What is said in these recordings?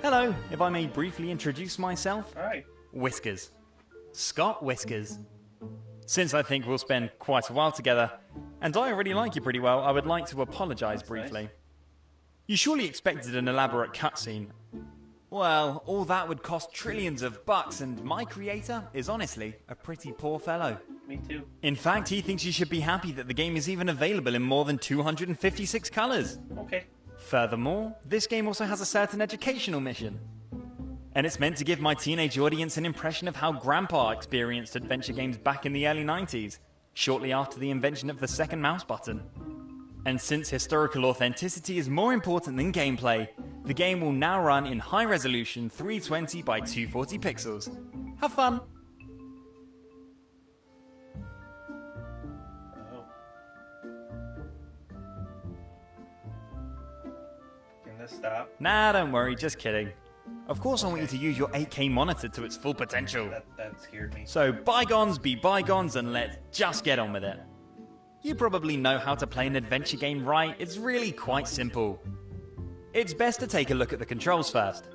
Hello, if I may briefly introduce myself. Hi. Whiskers. Scott Whiskers. Since I think we'll spend quite a while together, and I already like you pretty well, I would like to apologise briefly. Nice. You surely expected an elaborate cutscene. Well, all that would cost trillions of bucks, and my creator is honestly a pretty poor fellow. Me too. In fact, he thinks you should be happy that the game is even available in more than 256 colours. Okay. Furthermore, this game also has a certain educational mission. And it's meant to give my teenage audience an impression of how Grandpa experienced adventure games back in the early 90s, shortly after the invention of the second mouse button. And since historical authenticity is more important than gameplay, the game will now run in high resolution 320 by 240 pixels. Have fun! Can this stop? Nah, don't worry, just kidding. Of course I want you to use your 8K monitor to its full potential. That scared me. So bygones be bygones and let's just get on with it. You probably know how to play an adventure game, right? It's really quite simple. It's best to take a look at the controls first.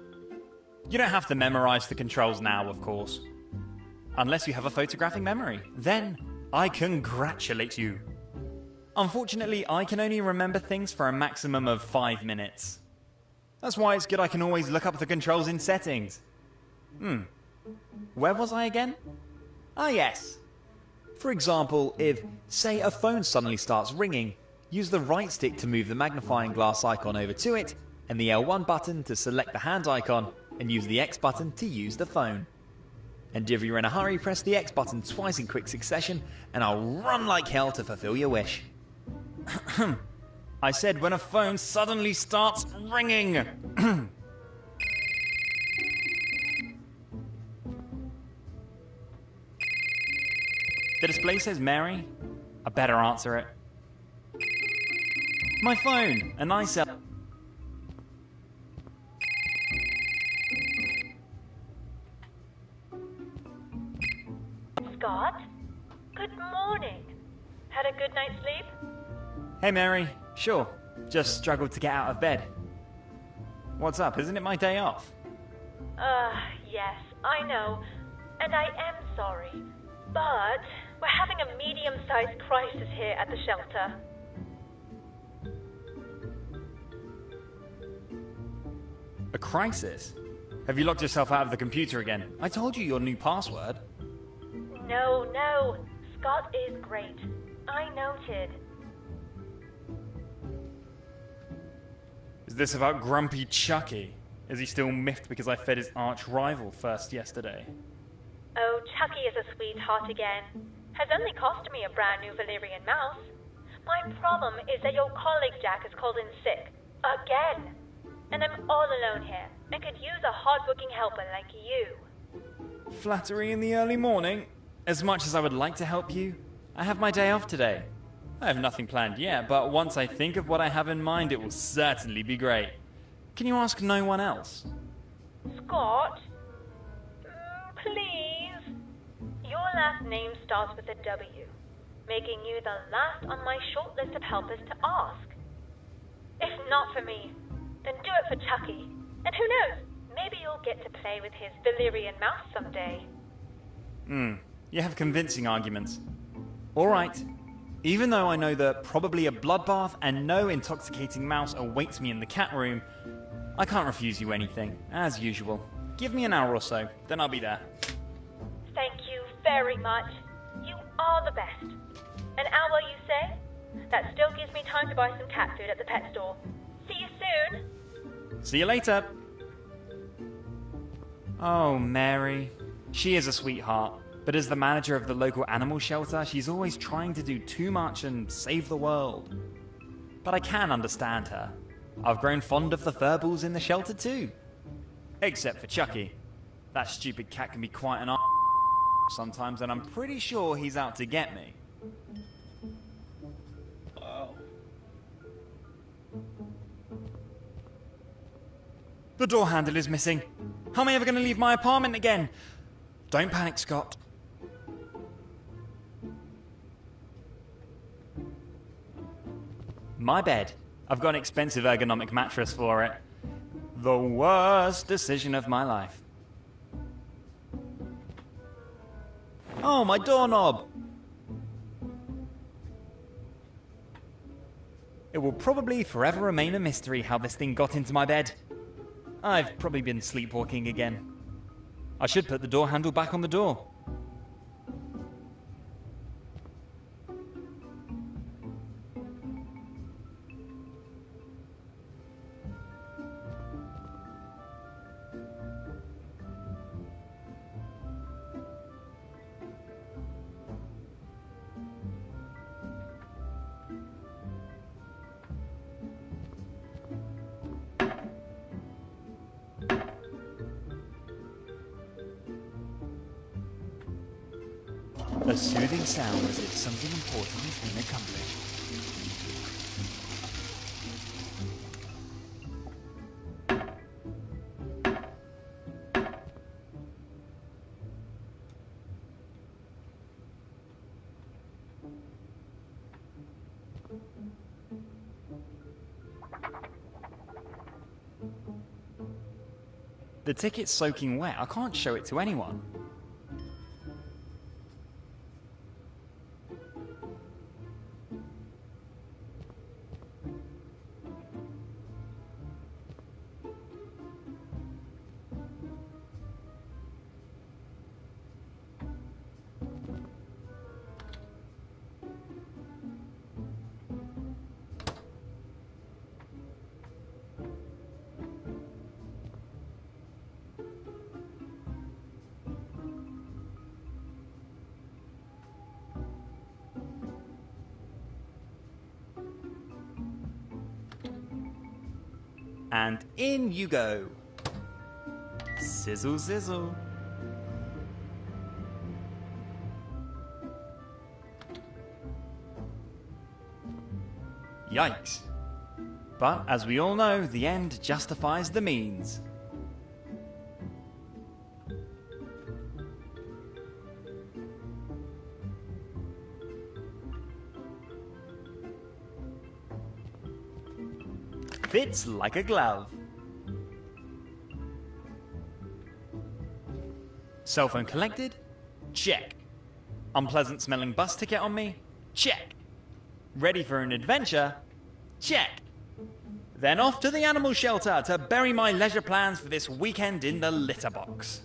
You don't have to memorize the controls now, of course. Unless you have a photographic memory. Then, I congratulate you. Unfortunately, I can only remember things for a maximum of 5 minutes. That's why it's good I can always look up the controls in settings. Where was I again? Ah, yes. For example, if, say, a phone suddenly starts ringing, use the right stick to move the magnifying glass icon over to it, and the L1 button to select the hand icon, and use the X button to use the phone. And if you're in a hurry, press the X button twice in quick succession, and I'll run like hell to fulfill your wish. I said when a phone suddenly starts ringing. The display says Mary. I better answer it. My phone, a nice Scott? Good morning. Had a good night's sleep? Hey Mary, sure. Just struggled to get out of bed. What's up? Isn't it my day off? Yes, I know. And I am sorry. But we're having a medium-sized crisis here at the shelter. A crisis? Have you locked yourself out of the computer again? I told you your new password. No. Scott is great. I noted. Is this about Grumpy Chucky? Is he still miffed because I fed his arch rival first yesterday? Oh, Chucky is a sweetheart again. Has only cost me a brand new Valyrian mouse. My problem is that your colleague Jack has called in sick. Again. And I'm all alone here, and could use a hard-working helper like you. Flattery in the early morning. As much as I would like to help you, I have my day off today. I have nothing planned yet, but once I think of what I have in mind, it will certainly be great. Can you ask no one else? Scott? Please? Your last name starts with a W, making you the last on my short list of helpers to ask. If not for me, then do it for Chucky. And who knows, maybe you'll get to play with his Valyrian mouse someday. You have convincing arguments. Alright. Even though I know that probably a bloodbath and no intoxicating mouse awaits me in the cat room, I can't refuse you anything, as usual. Give me an hour or so, then I'll be there. Thank you very much. You are the best. An hour, you say? That still gives me time to buy some cat food at the pet store. See you soon. See you later. Oh, Mary. She is a sweetheart, but as the manager of the local animal shelter, she's always trying to do too much and save the world. But I can understand her. I've grown fond of the furballs in the shelter too. Except for Chucky. That stupid cat can be quite an sometimes, and I'm pretty sure he's out to get me. Wow. The door handle is missing. How am I ever going to leave my apartment again? Don't panic, Scott. My bed. I've got an expensive ergonomic mattress for it. The worst decision of my life. Oh, my doorknob! It will probably forever remain a mystery how this thing got into my bed. I've probably been sleepwalking again. I should put the door handle back on the door. A soothing sound as if something important has been accomplished. The ticket's soaking wet. I can't show it to anyone. And in you go. Sizzle, sizzle. Yikes. But as we all know, the end justifies the means. Fits like a glove. Cell phone collected? Check. Unpleasant smelling bus ticket on me? Check. Ready for an adventure? Check. Then off to the animal shelter to bury my leisure plans for this weekend in the litter box.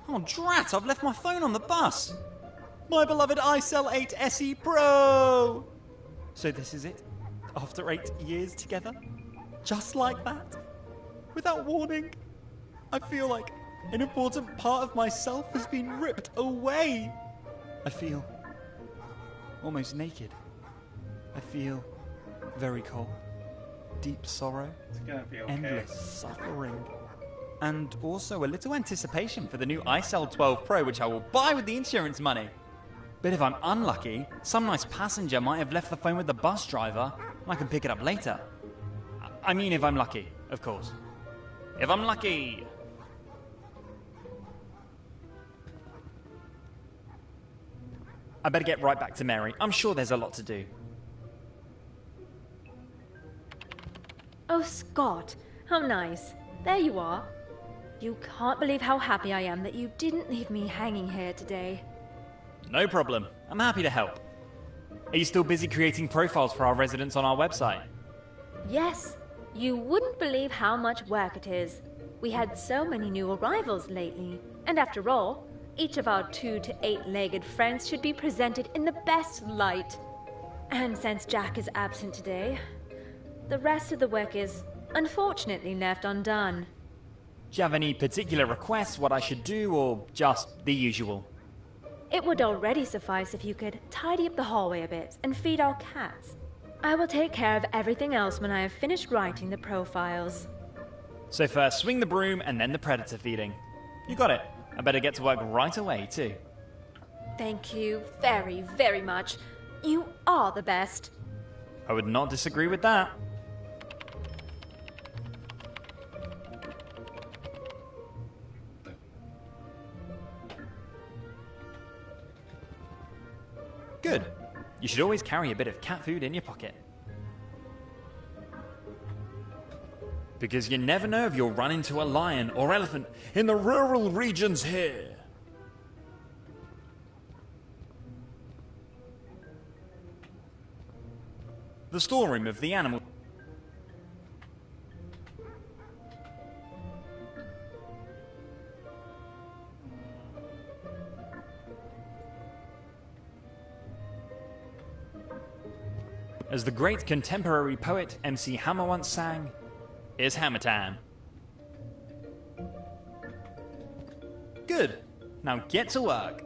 Oh, drat, I've left my phone on the bus. My beloved iCell 8 SE Pro. So this is it? After 8 years together? Just like that? Without warning? I feel like an important part of myself has been ripped away. I feel almost naked. I feel very cold. Deep sorrow. It's gonna be okay. Endless suffering. And also a little anticipation for the new iCell 12 Pro, which I will buy with the insurance money. But if I'm unlucky, some nice passenger might have left the phone with the bus driver, and I can pick it up later. I mean, if I'm lucky, of course. If I'm lucky. I better get right back to Mary. I'm sure there's a lot to do. Oh, Scott, how nice. There you are. You can't believe how happy I am that you didn't leave me hanging here today. No problem. I'm happy to help. Are you still busy creating profiles for our residents on our website? Yes, you wouldn't believe how much work it is. We had so many new arrivals lately. And after all, each of our 2 to 8-legged friends should be presented in the best light. And since Jack is absent today, the rest of the work is unfortunately left undone. Do you have any particular requests what I should do, or just the usual? It would already suffice if you could tidy up the hallway a bit and feed our cats. I will take care of everything else when I have finished writing the profiles. So first swing the broom and then the predator feeding. You got it. I better get to work right away, too. Thank you very, very much. You are the best. I would not disagree with that. Good. You should always carry a bit of cat food in your pocket. Because you never know if you'll run into a lion or elephant in the rural regions here. The storeroom of the animal. As the great contemporary poet MC Hammer once sang, it's hammer time. Good. Now get to work.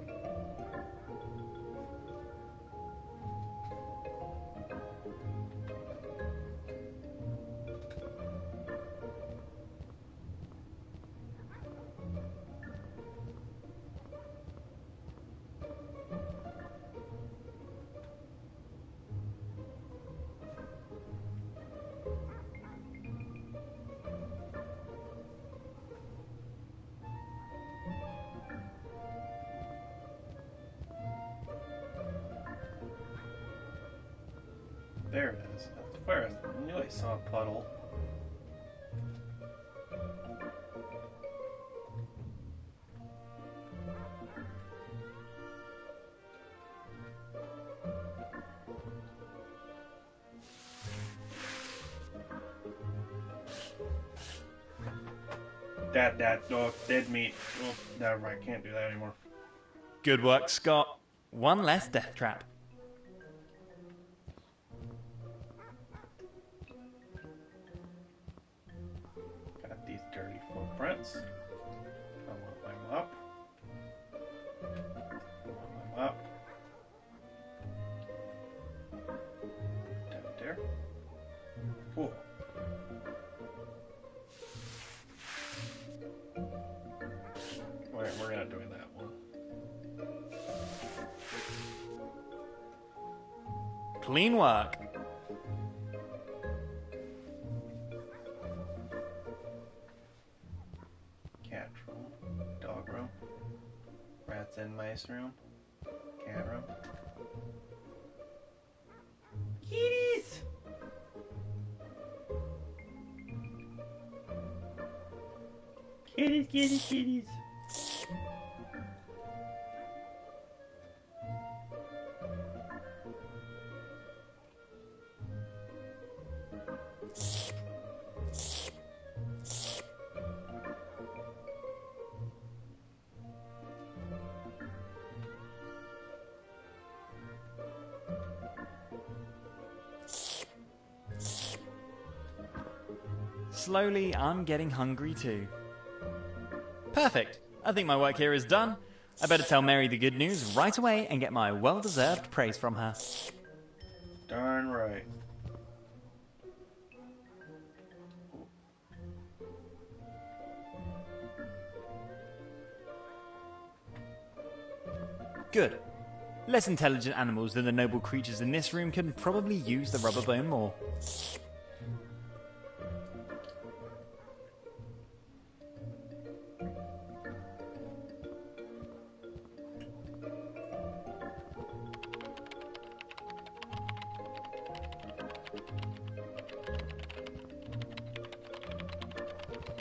There it is. Where is it? I knew I saw a puddle. Dead meat. Oh, never mind. Can't do that anymore. Good work, Scott. One less death trap. Got these dirty footprints. I want my mop. I want my mop. Down there. Cool. We're not doing that one. Clean work. Cat room, dog room, rats and mice room, cat room. Kitties! Kitties, kitties, kitties. Slowly, I'm getting hungry too. Perfect. I think my work here is done. I better tell Mary the good news right away and get my well-deserved praise from her. Darn right. Good. Less intelligent animals than the noble creatures in this room can probably use the rubber bone more.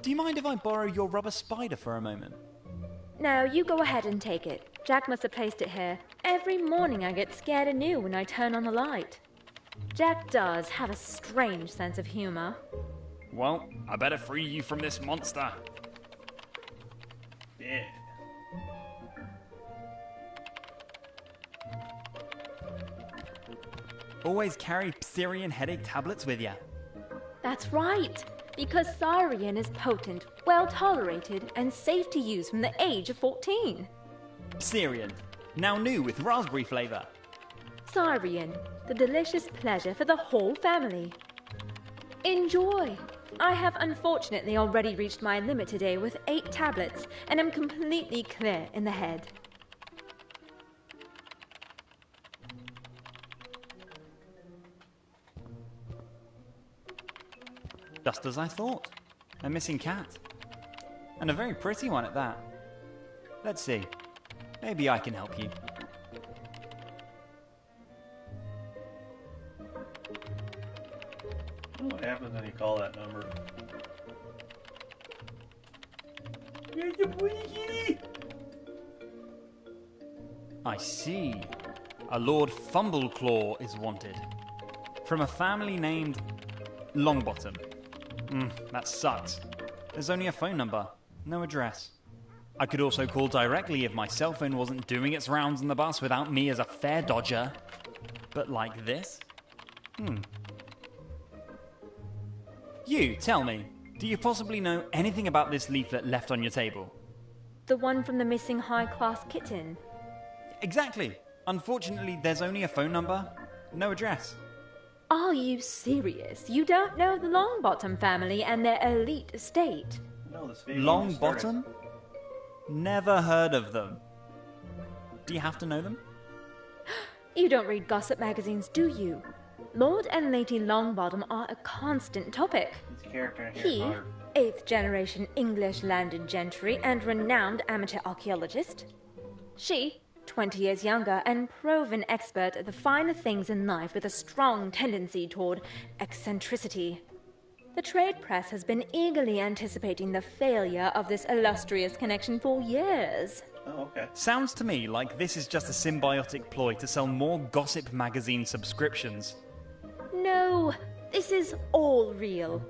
Do you mind if I borrow your rubber spider for a moment? No, you go ahead and take it. Jack must have placed it here. Every morning I get scared anew when I turn on the light. Jack does have a strange sense of humor. Well, I better free you from this monster. Yeah. Always carry Psirian headache tablets with you. That's right, because Syrian is potent, well-tolerated, and safe to use from the age of 14. Psirian, now new with raspberry flavour. Syrian, the delicious pleasure for the whole family. Enjoy! I have unfortunately already reached my limit today with 8 tablets, and am completely clear in the head. Just as I thought. A missing cat. And a very pretty one at that. Let's see. Maybe I can help you. What happens when you call that number? I see. A Lord Fumbleclaw is wanted. From a family named Longbottom. That sucks. There's only a phone number, no address. I could also call directly if my cell phone wasn't doing its rounds on the bus without me as a fare dodger. But like this? You, tell me, do you possibly know anything about this leaflet left on your table? The one from the missing high-class kitten. Exactly. Unfortunately, there's only a phone number, no address. Are you serious? You don't know the Longbottom family and their elite estate? No, this video just started. Longbottom? Never heard of them. Do you have to know them? You don't read gossip magazines, do you? Lord and Lady Longbottom are a constant topic. This character in here He, is hard. 8th generation English landed gentry and renowned amateur archaeologist. She, 20 years younger and proven expert at the finer things in life with a strong tendency toward eccentricity. The trade press has been eagerly anticipating the failure of this illustrious connection for years. Oh, okay. Sounds to me like this is just a symbiotic ploy to sell more gossip magazine subscriptions. No, this is all real.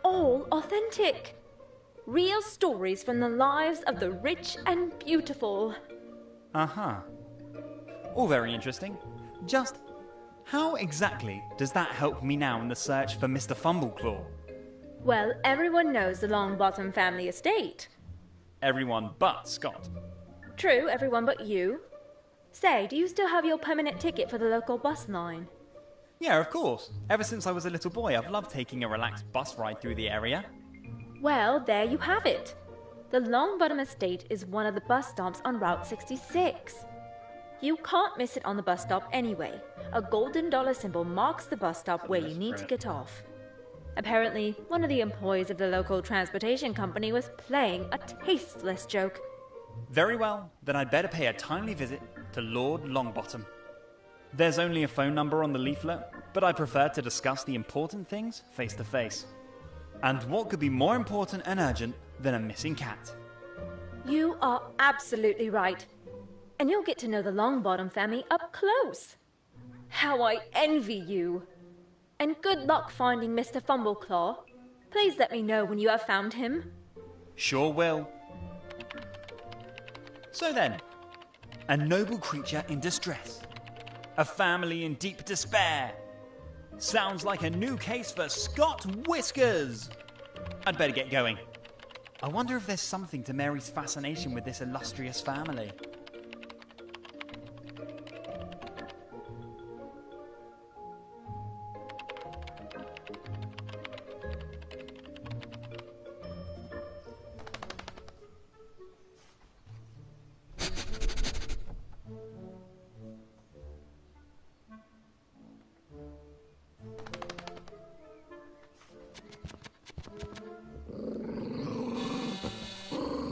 All authentic. Real stories from the lives of the rich and beautiful. Uh-huh. All very interesting. Just how exactly does that help me now in the search for Mr. Fumbleclaw? Well, everyone knows the Longbottom family estate. Everyone but Scott. True, everyone but you. Say, do you still have your permanent ticket for the local bus line? Yeah, of course. Ever since I was a little boy, I've loved taking a relaxed bus ride through the area. Well, there you have it. The Longbottom estate is one of the bus stops on Route 66. You can't miss it on the bus stop anyway. A golden dollar symbol marks the bus stop where you need to get off. Apparently, one of the employees of the local transportation company was playing a tasteless joke. Very well, then I'd better pay a timely visit to Lord Longbottom. There's only a phone number on the leaflet, but I prefer to discuss the important things face to face. And what could be more important and urgent than a missing cat? You are absolutely right. And you'll get to know the Longbottom family up close. How I envy you. And good luck finding Mr. Fumbleclaw. Please let me know when you have found him. Sure will. So then, a noble creature in distress. A family in deep despair. Sounds like a new case for Scott Whiskers. I'd better get going. I wonder if there's something to Mary's fascination with this illustrious family.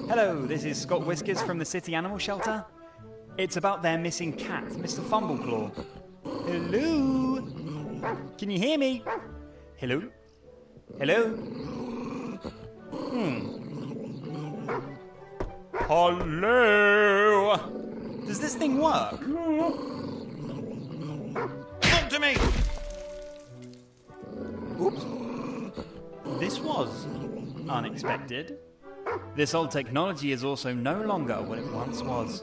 Hello, this is Scott Whiskers from the City Animal Shelter. It's about their missing cat, Mr. Fumbleclaw. Hello? Can you hear me? Hello? Hello? Hello? Does this thing work? Talk to me! Oops. This was unexpected. This old technology is also no longer what it once was.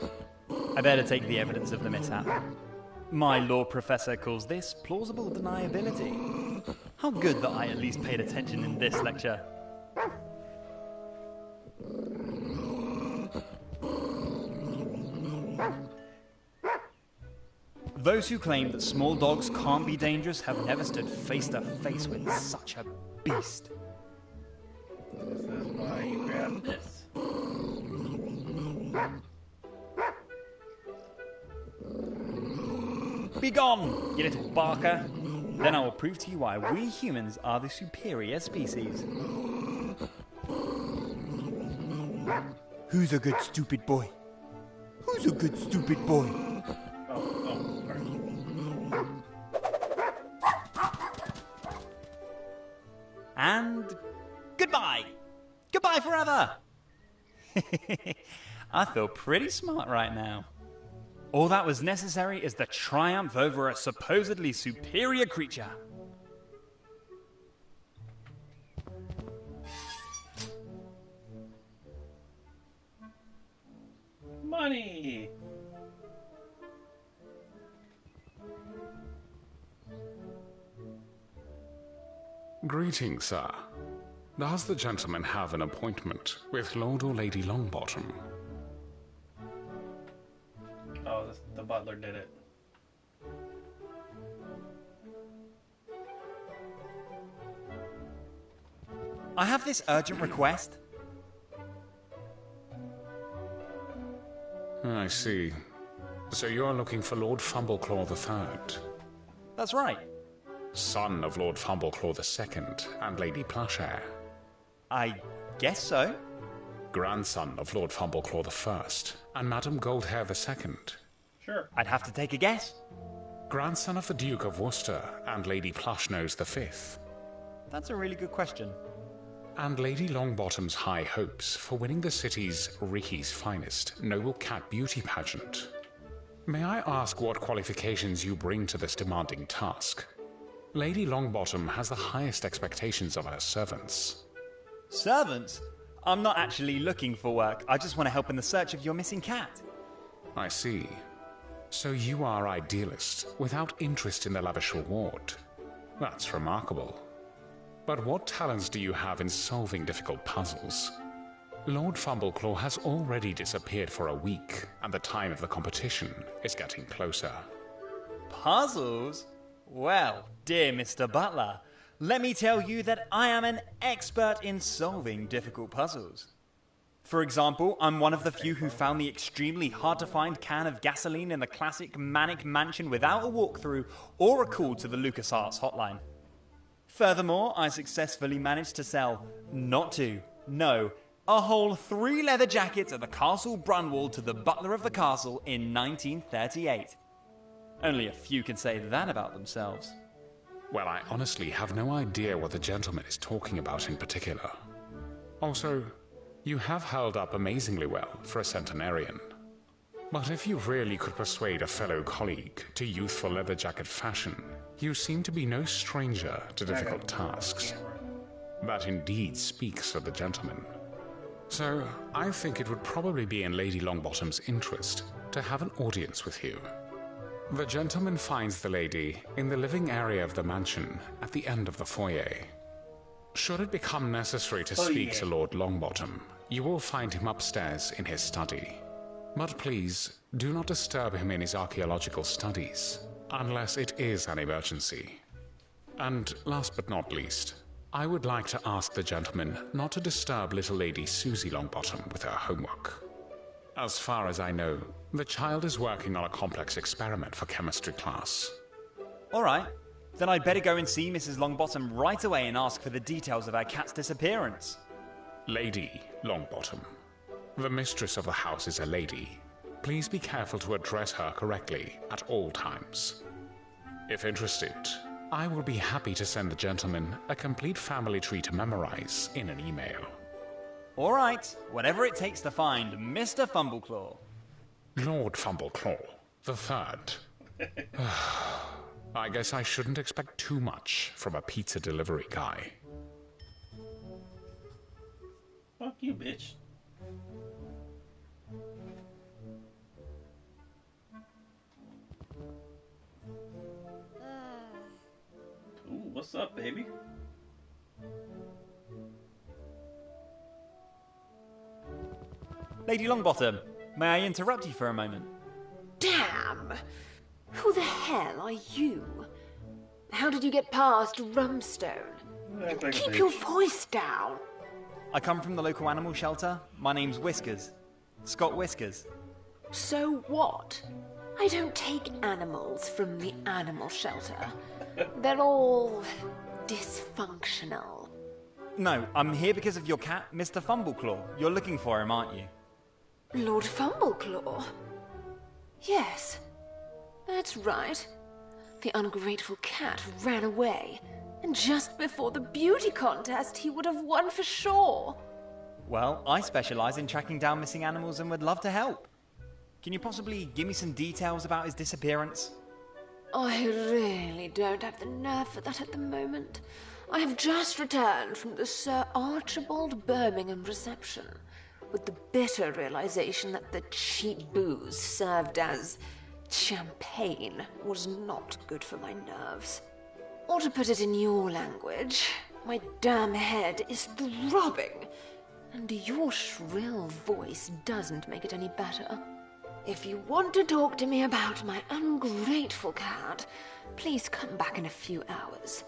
I better take the evidence of the mishap. My law professor calls this plausible deniability. How good that I at least paid attention in this lecture. Those who claim that small dogs can't be dangerous have never stood face to face with such a beast. This is why you grab this. Be gone, you little barker. Then I will prove to you why we humans are the superior species. Who's a good stupid boy? Who's a good stupid boy? Oh, sorry. And goodbye. Goodbye forever. I feel pretty smart right now. All that was necessary is the triumph over a supposedly superior creature. Money! Greetings, sir. Does the gentleman have an appointment with Lord or Lady Longbottom? Oh, the butler did it. I have this urgent request. I see. So you're looking for Lord Fumbleclaw III, That's right. son of Lord Fumbleclaw II and Lady Plushhair, I guess so. grandson of Lord Fumbleclaw I and Madame Goldhair II, Sure. I'd have to take a guess. grandson of the Duke of Worcester and Lady Plushnose V, That's a really good question. and Lady Longbottom's high hopes for winning the city's Ricky's finest Noble Cat Beauty pageant. May I ask what qualifications you bring to this demanding task? Lady Longbottom has the highest expectations of her servants. Servants? I'm not actually looking for work. I just want to help in the search of your missing cat. I see. So you are idealist, without interest in the lavish reward. That's remarkable. But what talents do you have in solving difficult puzzles? Lord Fumbleclaw has already disappeared for a week, and the time of the competition is getting closer. Puzzles? Well, dear Mr. Butler, let me tell you that I am an expert in solving difficult puzzles. For example, I'm one of the few who found the extremely hard-to-find can of gasoline in the classic Manic Mansion without a walkthrough or a call to the LucasArts hotline. Furthermore, I successfully managed to sell, a whole 3 leather jackets at the Castle Brunwald to the butler of the castle in 1938. Only a few can say that about themselves. Well, I honestly have no idea what the gentleman is talking about in particular. Also, you have held up amazingly well for a centenarian. But if you really could persuade a fellow colleague to youthful leather jacket fashion, you seem to be no stranger to difficult tasks. That indeed speaks of the gentleman. So, I think it would probably be in Lady Longbottom's interest to have an audience with you. The gentleman finds the lady in the living area of the mansion at the end of the foyer. Should it become necessary to speak to Lord Longbottom, you will find him upstairs in his study. But please, do not disturb him in his archaeological studies, unless it is an emergency. And last but not least, I would like to ask the gentleman not to disturb little Lady Susie Longbottom with her homework. As far as I know, the child is working on a complex experiment for chemistry class. All right, then I'd better go and see Mrs. Longbottom right away and ask for the details of our cat's disappearance. Lady Longbottom. The mistress of the house is a lady. Please be careful to address her correctly at all times. If interested, I will be happy to send the gentleman a complete family tree to memorize in an email. All right, whatever it takes to find Mr. Fumbleclaw. Lord Fumbleclaw III. I guess I shouldn't expect too much from a pizza delivery guy. Fuck you, bitch. Ooh, what's up, baby? Lady Longbottom, may I interrupt you for a moment? Damn! Who the hell are you? How did you get past Rumstone? Act like a Keep bitch. your voice down. I come from the local animal shelter. My name's Whiskers. Scott Whiskers. So what? I don't take animals from the animal shelter. They're all dysfunctional. No, I'm here because of your cat, Mr. Fumbleclaw. You're looking for him, aren't you? Lord Fumbleclaw? Yes, that's right. The ungrateful cat ran away, and just before the beauty contest, he would have won for sure. Well, I specialise in tracking down missing animals and would love to help. Can you possibly give me some details about his disappearance? I really don't have the nerve for that at the moment. I have just returned from the Sir Archibald Birmingham reception, with the bitter realization that the cheap booze served as champagne was not good for my nerves. Or to put it in your language, my damn head is throbbing, and your shrill voice doesn't make it any better. If you want to talk to me about my ungrateful cat, please come back in a few hours.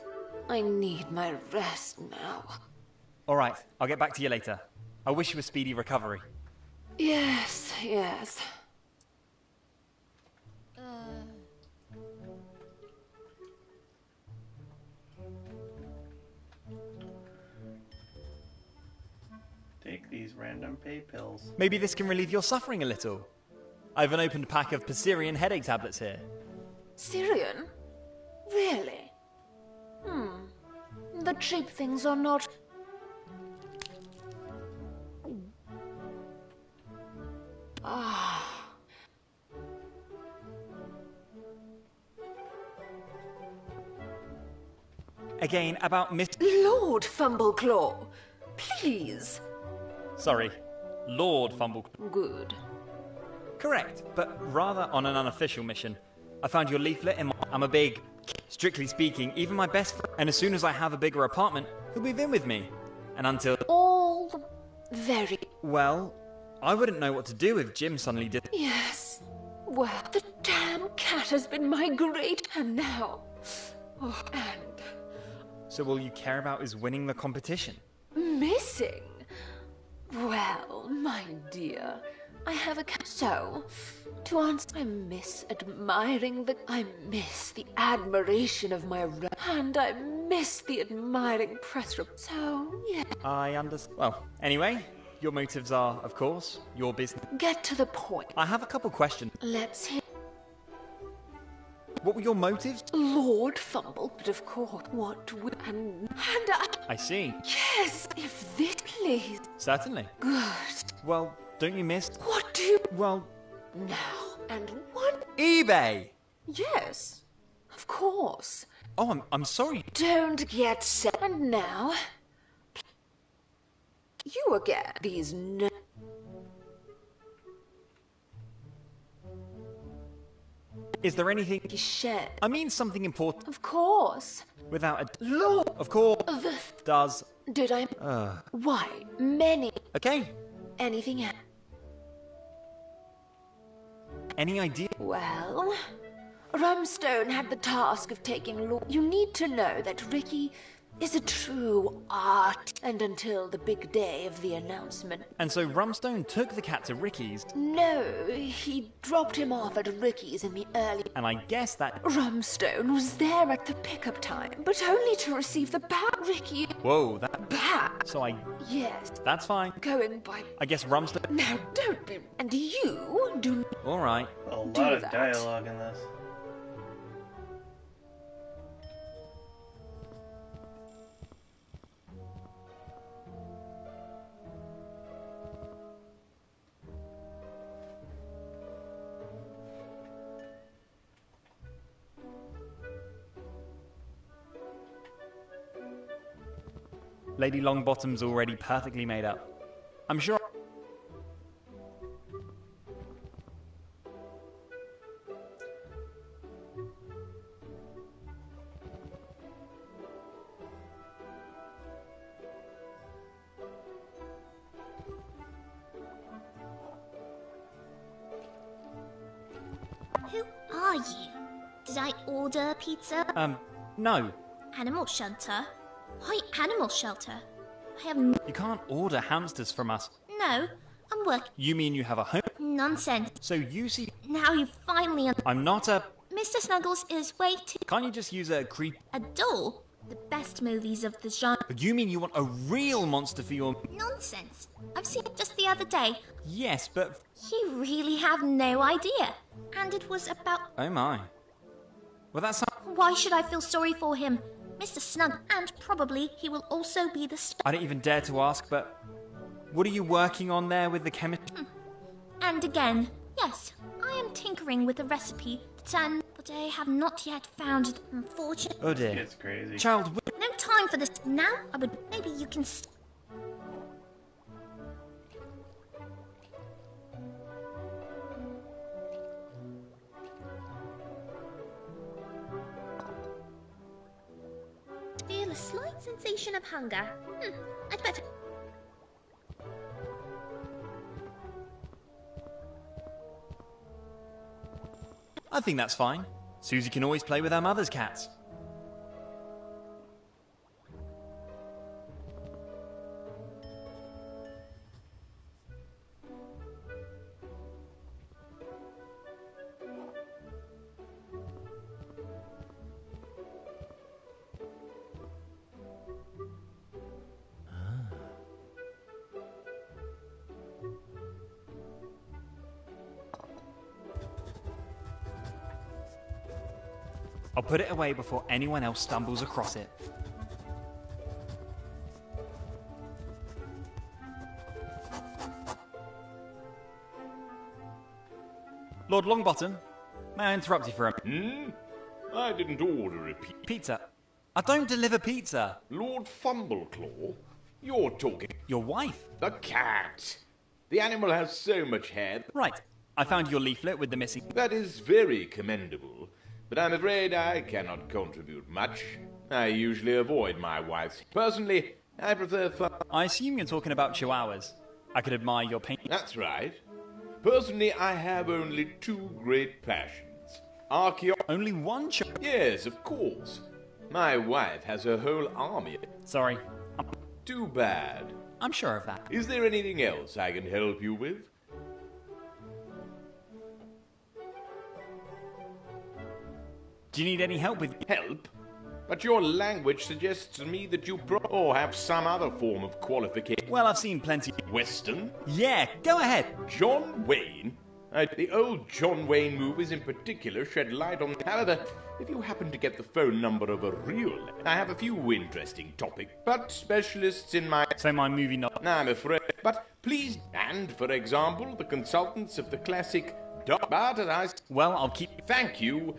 I need my rest now. All right, I'll get back to you later. I wish you a speedy recovery. Yes, yes. Take these random pay pills. Maybe this can relieve your suffering a little. I have an opened pack of Pessarian headache tablets here. Syrian? Really? The cheap things are not... Ah. Again, about Miss... Lord Fumbleclaw, please. Sorry, Lord Fumbleclaw. Good. Correct, but rather on an unofficial mission. I found your leaflet in my... I'm a big... Strictly speaking, even my best friend... And as soon as I have a bigger apartment, he'll move in with me. And until... All very... Well, I wouldn't know what to do if Jim suddenly did... Yes. Well, the damn cat has been my great... And now... Oh, and... So will you care about his winning the competition? Missing? Well, my dear, I have a cat. So, to answer, I miss admiring the... I miss the admiration of my... And I miss the admiring press... So, yeah. I understand. Well, anyway, your motives are, of course, your business. Get to the point. I have a couple questions. Let's hear... What were your motives? Lord Fumble, but of course, what would... And I see. Yes, if this please. Certainly. Good. Well, don't you miss... What do you... Well... Now, and what... eBay! Yes, of course. Oh, I'm sorry. Don't get set. And now... You again. These no... Is there anything... Shed. I mean something important. Of course. Without a... Lord... Of course. Does... Did I... Why? Many... Okay. Anything else? Any idea? Well... Rumstone had the task of taking Lord... You need to know that Ricky is a true art. And until the big day of the announcement... And so Rumstone took the cat to Ricky's. No, he dropped him off at Ricky's in the early... And I guess that... Rumstone was there at the pickup time, but only to receive the bat. Ricky... Whoa, that... Bat? So I... Yes. That's fine. Going by... I guess Rumstone... Now, don't be... And you do... Alright. A lot Do of that. dialogue in this. Lady Longbottom's already perfectly made up. I'm sure... Who are you? Did I order pizza? No. Animal shelter? Why animal shelter? I have You can't order hamsters from us. no. I'm working. You mean you have a home? Nonsense. So you see... Now you finally I'm not a... Mr. Snuggles is way too... Can't you just use a creep... A doll? The best movies of the genre. You mean you want a real monster for your... Nonsense. I've seen it just the other day. Yes, but... You really have no idea. And it was about... Oh my. Well, that's... Why should I feel sorry for him? Mr. Snug, and probably he will also be the I don't even dare to ask, but... What are you working on there with the chemist... And again, yes, I am tinkering with a recipe but I have not yet found it, unfortunately. Oh dear. It's crazy. Child... No time for this. Now, I would... Maybe you can... Feel a slight sensation of hunger. I'd better... I think that's fine. Susie can always play with her mother's cats. I'll put it away before anyone else stumbles across it. Lord Longbottom, may I interrupt you for a... I didn't order a Pizza. I don't deliver pizza. Lord Fumbleclaw? You're talking... Your wife. The cat! The animal has so much hair. Right. I found your leaflet with the missing... That is very commendable, but I'm afraid I cannot contribute much. I usually avoid my wife's... Personally, I prefer I assume you're talking about chihuahuas. I could admire your painting. That's right. Personally, I have only two great passions. Only one Yes, of course. My wife has a whole army. Sorry. Too bad. I'm sure of that. Is there anything else I can help you with? Do you need any help with... Help? But your language suggests to me that you or have some other form of qualification. Well, I've seen plenty... Western? Yeah, go ahead. John Wayne? The old John Wayne movies in particular shed light on... However, if you happen to get the phone number of a real... I have a few interesting topics, but specialists in my... So my movie not... I'm afraid... But please... And, for example, the consultants of the classic... But I... Well, I'll keep... Thank you.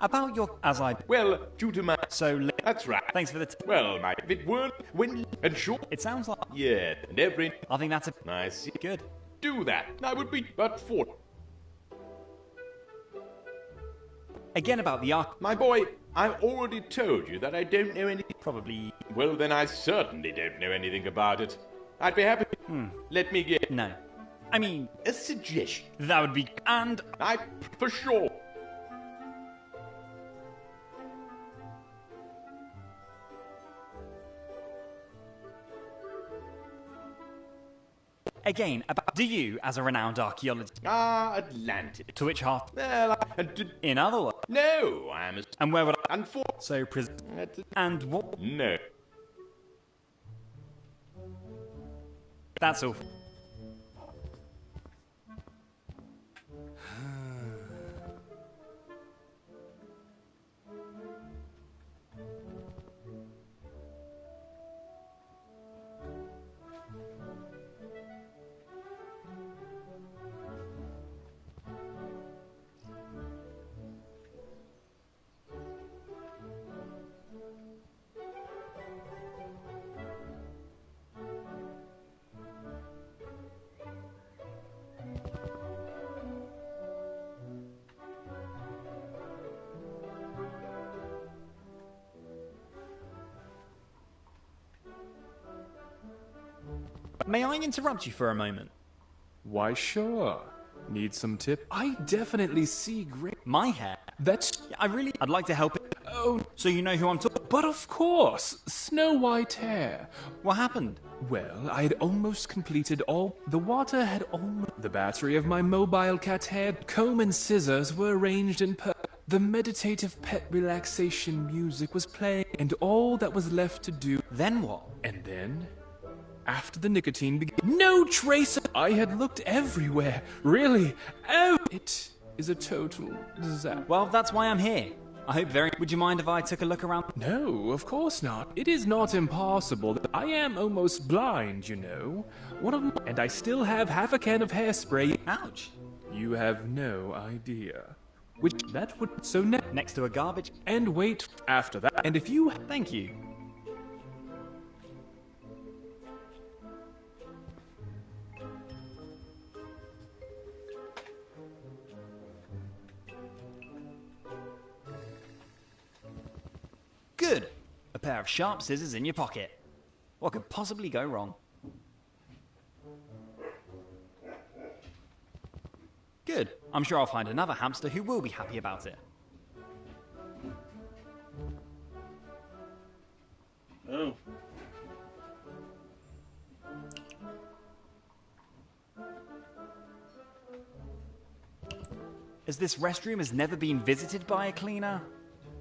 About your... As I... Well, due to my... So... That's right. Thanks for the... Well, my... If it weren't... When... And sure... It sounds like... Yeah, and every... I think that's a... I see. Good. Do that. I would be... But for... Again about the arc... My boy, I've already told you that I don't know anything... Probably... Well, then I certainly don't know anything about it. I'd be happy... Let me get... No. I mean... A suggestion. That would be... And... For sure... Again, about... Do you, as a renowned archaeologist... Atlantis. To which half... Well, In other words... No, I'm a... And where would I... And for... So, And what... No. That's all. May I interrupt you for a moment? Why, sure. Need some tip? I definitely see great... My hair? That's... I'd like to help it. Oh, So you know who I'm talking... but of course, Snow White hair. What happened? Well, I had almost completed all... The water had almost... The battery of my mobile cat hair, comb and scissors were arranged in The meditative pet relaxation music was playing, and all that was left to do... Then what? And then... After the nicotine began... No trace of... I had looked everywhere. Really. It is a total disaster. Well, that's why I'm here. I hope very... Would you mind if I took a look around? No, of course not. It is not impossible. I am almost blind, you know. And I still have half a can of hairspray. Ouch. You have no idea. Which that would... So next to a garbage... And wait after that. And if you... Thank you. Good. A pair of sharp scissors in your pocket. What could possibly go wrong? Good. I'm sure I'll find another hamster who will be happy about it. Oh. As this restroom has never been visited by a cleaner,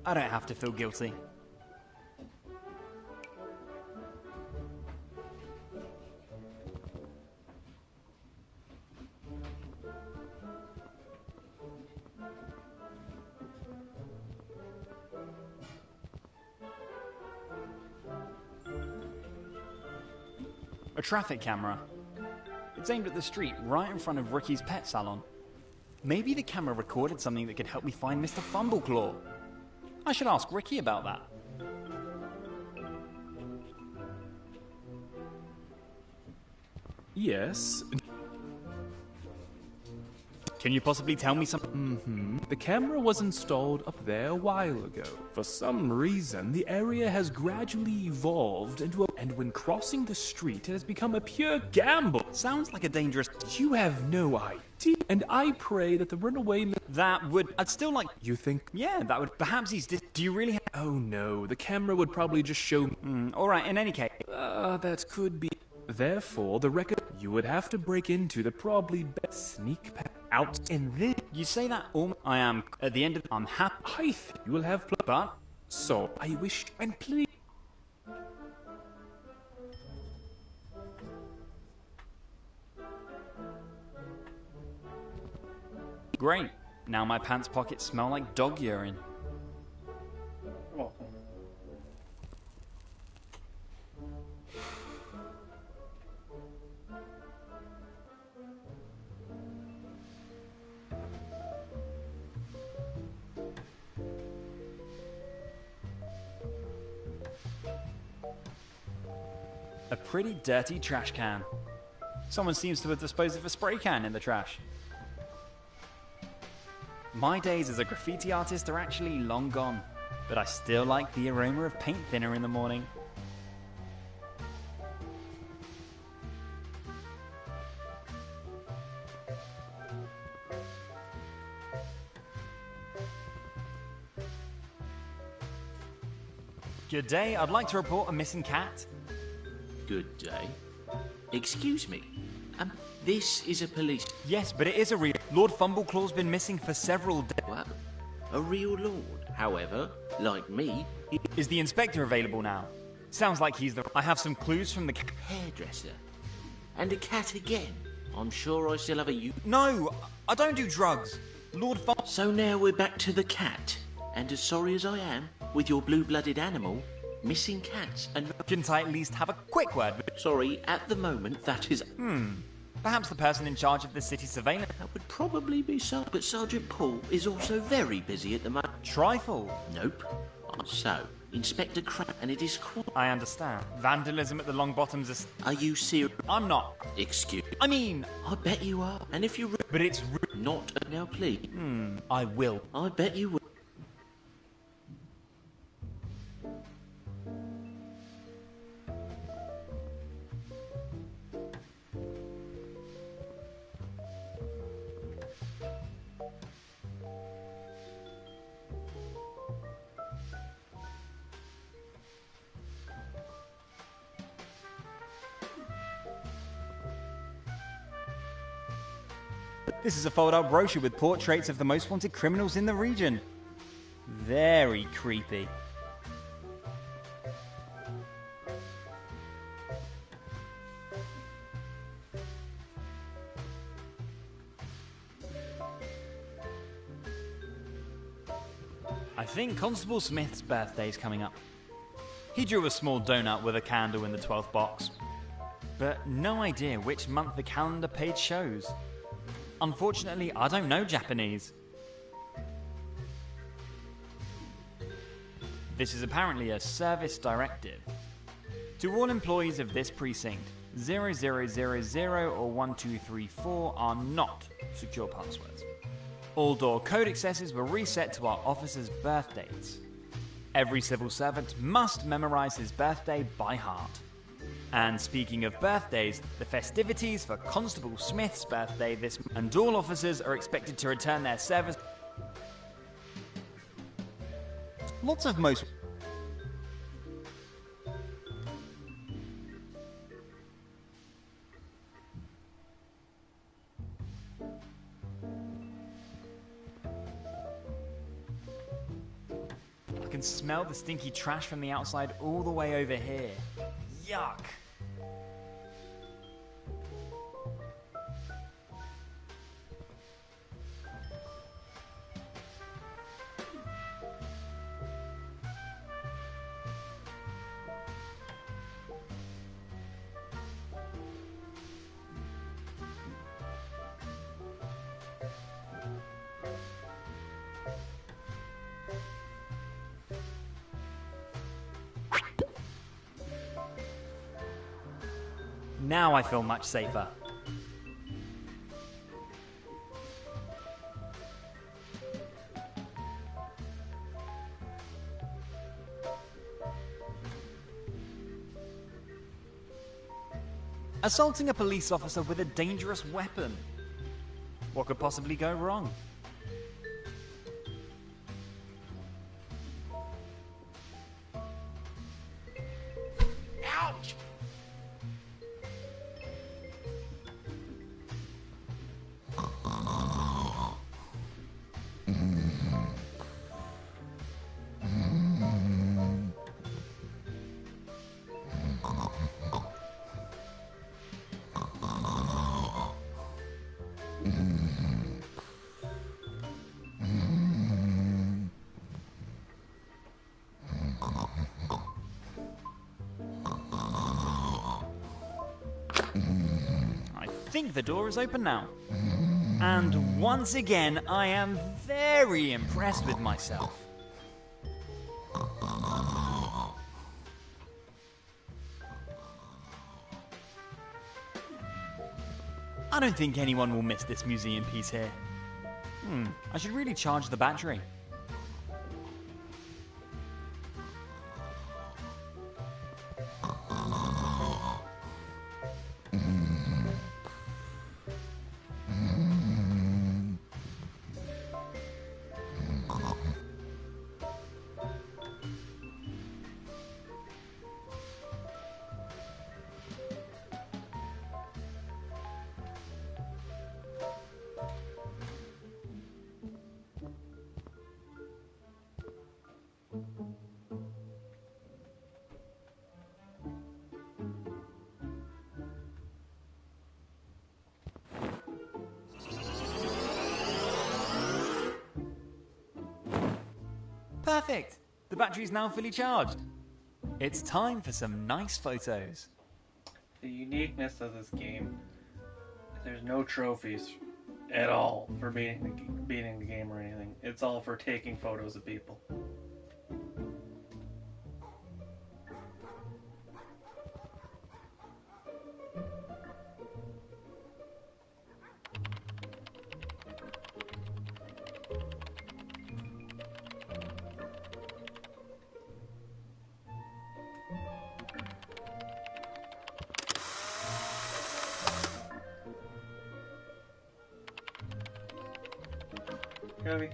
I don't have to feel guilty. A traffic camera. It's aimed at the street right in front of Ricky's pet salon. Maybe the camera recorded something that could help me find Mr. Fumbleclaw. I should ask Ricky about that. Yes. Can you possibly tell me something? The camera was installed up there a while ago. For some reason, the area has gradually evolved into a... And when crossing the street, it has become a pure gamble. Sounds like a dangerous... You have no idea. And I pray that the runaway... That would... I'd still like... You think... Yeah, that would... Perhaps he's... Do you really have... Oh no, the camera would probably just show... Alright, in any case... That could be... Therefore, the record... You would have to break into the probably best sneak pack out in this... You say that all... I am... At the end of... I'm happy... I think you will have... But... So, I wish... And please... Great. Now my pants pockets smell like dog urine. You're welcome. A pretty dirty trash can. Someone seems to have disposed of a spray can in the trash. My days as a graffiti artist are actually long gone, but I still like the aroma of paint thinner in the morning. Good day, I'd like to report a missing cat. Good day. Excuse me. This is a police... Yes, but it is a real... Lord Fumbleclaw's been missing for several days. What? A real lord. However, like me... Is the inspector available now? Sounds like he's the... I have some clues from the... Hairdresser. And a cat again. I'm sure I still have a... No, I don't do drugs. Lord Fum... So now we're back to the cat. And as sorry as I am, with your blue-blooded animal, missing cats and... Couldn't I at least have a quick word with... Sorry, at the moment that is... Perhaps the person in charge of the city surveillance... That would probably be so, but Sergeant Paul is also very busy at the moment. Trifle. Nope. So, Inspector Crab, and it is quite... I understand. Vandalism at the Longbottoms is... Are you serious? I'm not. Excuse... I mean... I bet you are. And if you're... But it's... Not... Now, please. I will. I bet you will. This is a fold-out brochure with portraits of the most wanted criminals in the region. Very creepy. I think Constable Smith's birthday is coming up. He drew a small donut with a candle in the 12th box, but no idea which month the calendar page shows. Unfortunately, I don't know Japanese. This is apparently a service directive. To all employees of this precinct, 0000 or 1234 are not secure passwords. All door code accesses were reset to our officers' birthdates. Every civil servant must memorize his birthday by heart. And speaking of birthdays, the festivities for Constable Smith's birthday this month, and all officers are expected to return their service. Lots of most. I can smell the stinky trash from the outside all the way over here. Yuck! Now I feel much safer. Assaulting a police officer with a dangerous weapon. What could possibly go wrong? Ouch! I think the door is open now. And once again, I am very impressed with myself. I don't think anyone will miss this museum piece here. I should really charge the battery. Perfect! The battery's now fully charged. It's time for some nice photos. The uniqueness of this game, there's no trophies at all for beating the game or anything. It's all for taking photos of people. Kirby.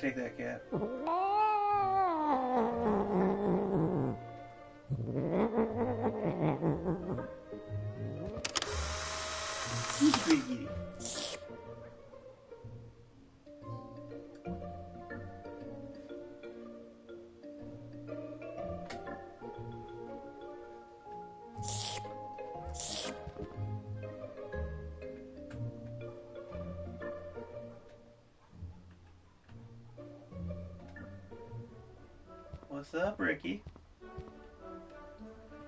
take that cat. Kitty, kitty. What's up, Ricky?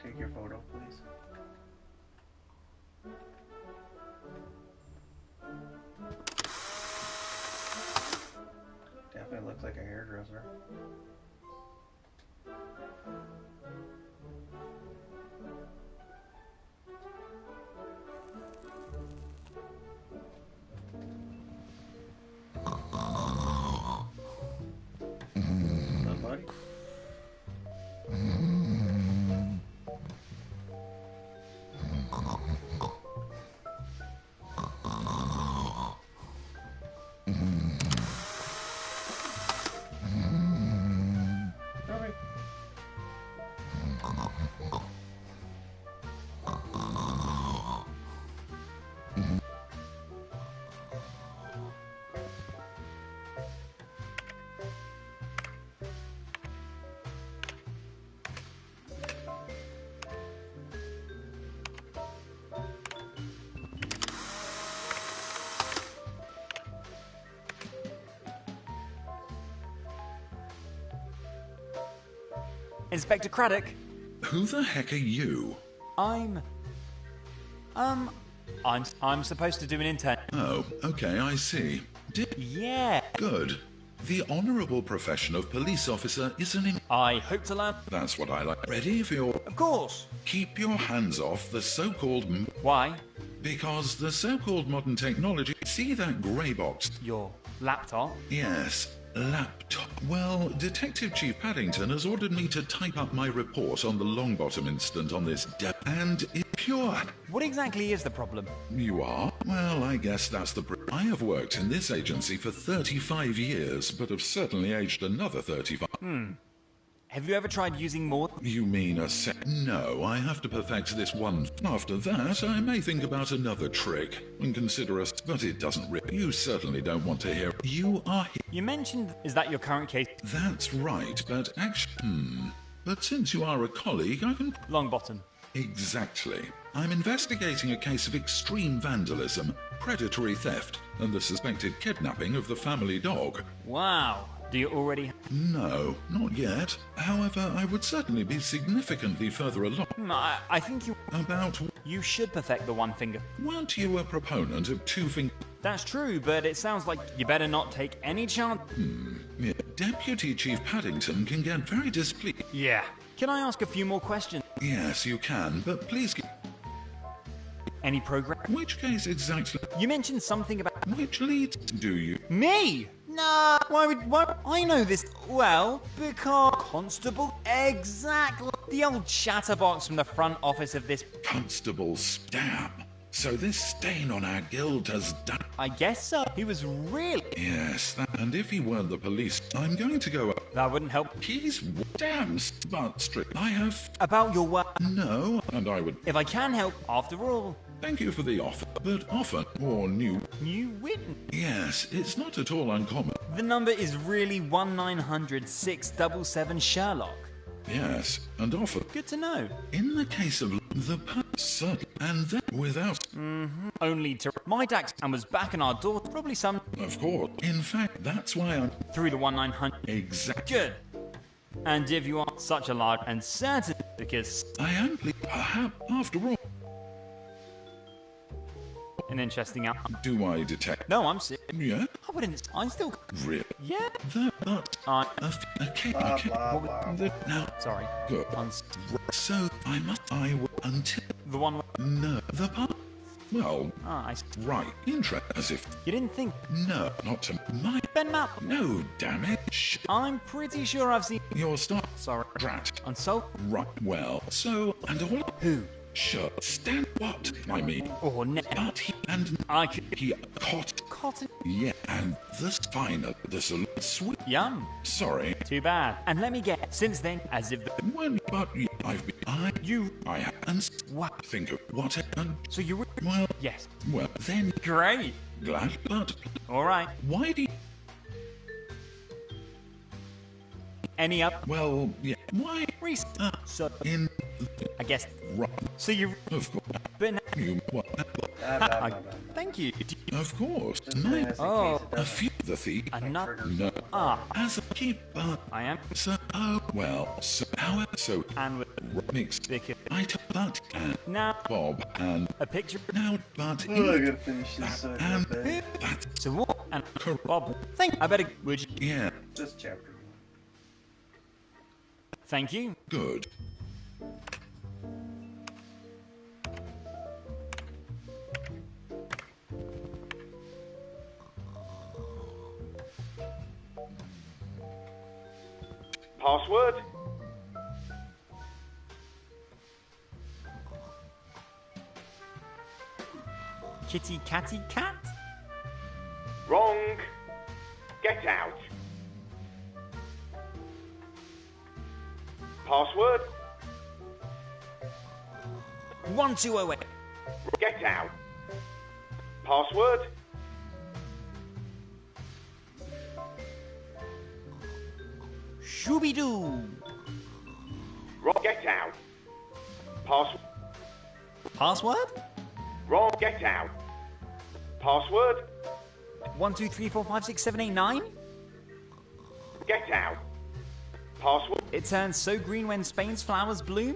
Take your photo, please. Definitely looks like a hairdresser. What's up, buddy? Sorry. Inspector Craddock, Who the heck are you? I'm supposed to do an intern. Oh, okay, I see. Yeah. Good. The honourable profession of police officer is I hope to learn. That's what I like. Ready for your... Of course. Keep your hands off the so-called... Why? Because the so-called modern technology... See that grey box? Your laptop? Yes, laptop. Well, Detective Chief Paddington has ordered me to type up my report on the Longbottom incident on this and it's pure. What exactly is the problem? You are? Well, I guess that's the... I have worked in this agency for 35 years, but have certainly aged another 35. Have you ever tried using more? You mean a set? No, I have to perfect this one. After that, I may think about another trick and consider us, but it doesn't really. You certainly don't want to hear. You are here. You mentioned, is that your current case? That's right, but actually, But since you are a colleague, I can... Longbottom. Exactly. I'm investigating a case of extreme vandalism, predatory theft, and the suspected kidnapping of the family dog. Wow. Do you already... No, not yet. However, I would certainly be significantly further along. I think you... About... You should perfect the one finger. Weren't you a proponent of two fingers? That's true, but it sounds like you better not take any chance... Yeah. Deputy Chief Paddington can get very displeased. Yeah. Can I ask a few more questions? Yes, you can, but please... Any program? Which case exactly? You mentioned something about... Which leads do you? Me? Nah, why I know this? Well, because... Constable? Exactly. The old chatterbox from the front office of this... Constable Stab. So this stain on our guild has done... I guess so. He was really... Yes, and if he weren't the police, I'm going to go... That wouldn't help. He's damn smart strict. I have... About your work? No, and I would... If I can help, after all... Thank you for the offer, but often, or new... New witness? Yes, it's not at all uncommon. The number is really 1-900-677 Sherlock. Yes, and often... Good to know. In the case of the person, and then without... Only to... My Dax and was back on our door, probably some... Of course. In fact, that's why I'm... Through the 1-900... Exactly. Good. And if you are such a large and certain, because... I am perhaps, after all... An interesting out... Do I detect... No, I'm sick. Yeah? I wouldn't... I still... Really? Yeah. But... Okay. Now... Sorry. Good. So, I will... Until... The one... No. The part... Well... I see. Right. Interest. As if... You didn't think... No, not to... My... Ben Map. No, damn it. I'm pretty sure I've seen... Your star... Sorry. Drat. And so... Right. Well, so... And all... Who? Sure. Stand what? I mean... Or ne... But he... And... I could... He... Caught... Cotton... Yeah, and the final, the sweet. Yum. Sorry. Too bad. And let me get, since then, as if the... Well, but I have, and What? think of what happened. So you... Well, Yes. well, then, Great. glad, but All right. why do you, Any up? well, yeah, why, Reese. So, in, I guess... right, So you... of course, But now... you, what, Thank you. of course, Just my, in Oh. case it a doesn't few, the thief, Another... no, Ah, as a keep, but, I am. so, oh, well, so, however, so, And with... mix, Because... I took that, and Now, Bob, and a picture... now, but, Oh, I gotta finish this so and, bad. that, So what? And... Correct. Bob. I better... Would you... yeah, This chapter. Thank you. good. Password? Kitty catty cat? Wrong. Get out. Password? 1208. Get out. Password? Shooby-doo. Wrong. Get out. Password? Password? Wrong. Get out. Password? 1, 2, 3, 4, 5, 6, 7, 8, 9? Get out. Password? It turns so green when Spain's flowers bloom?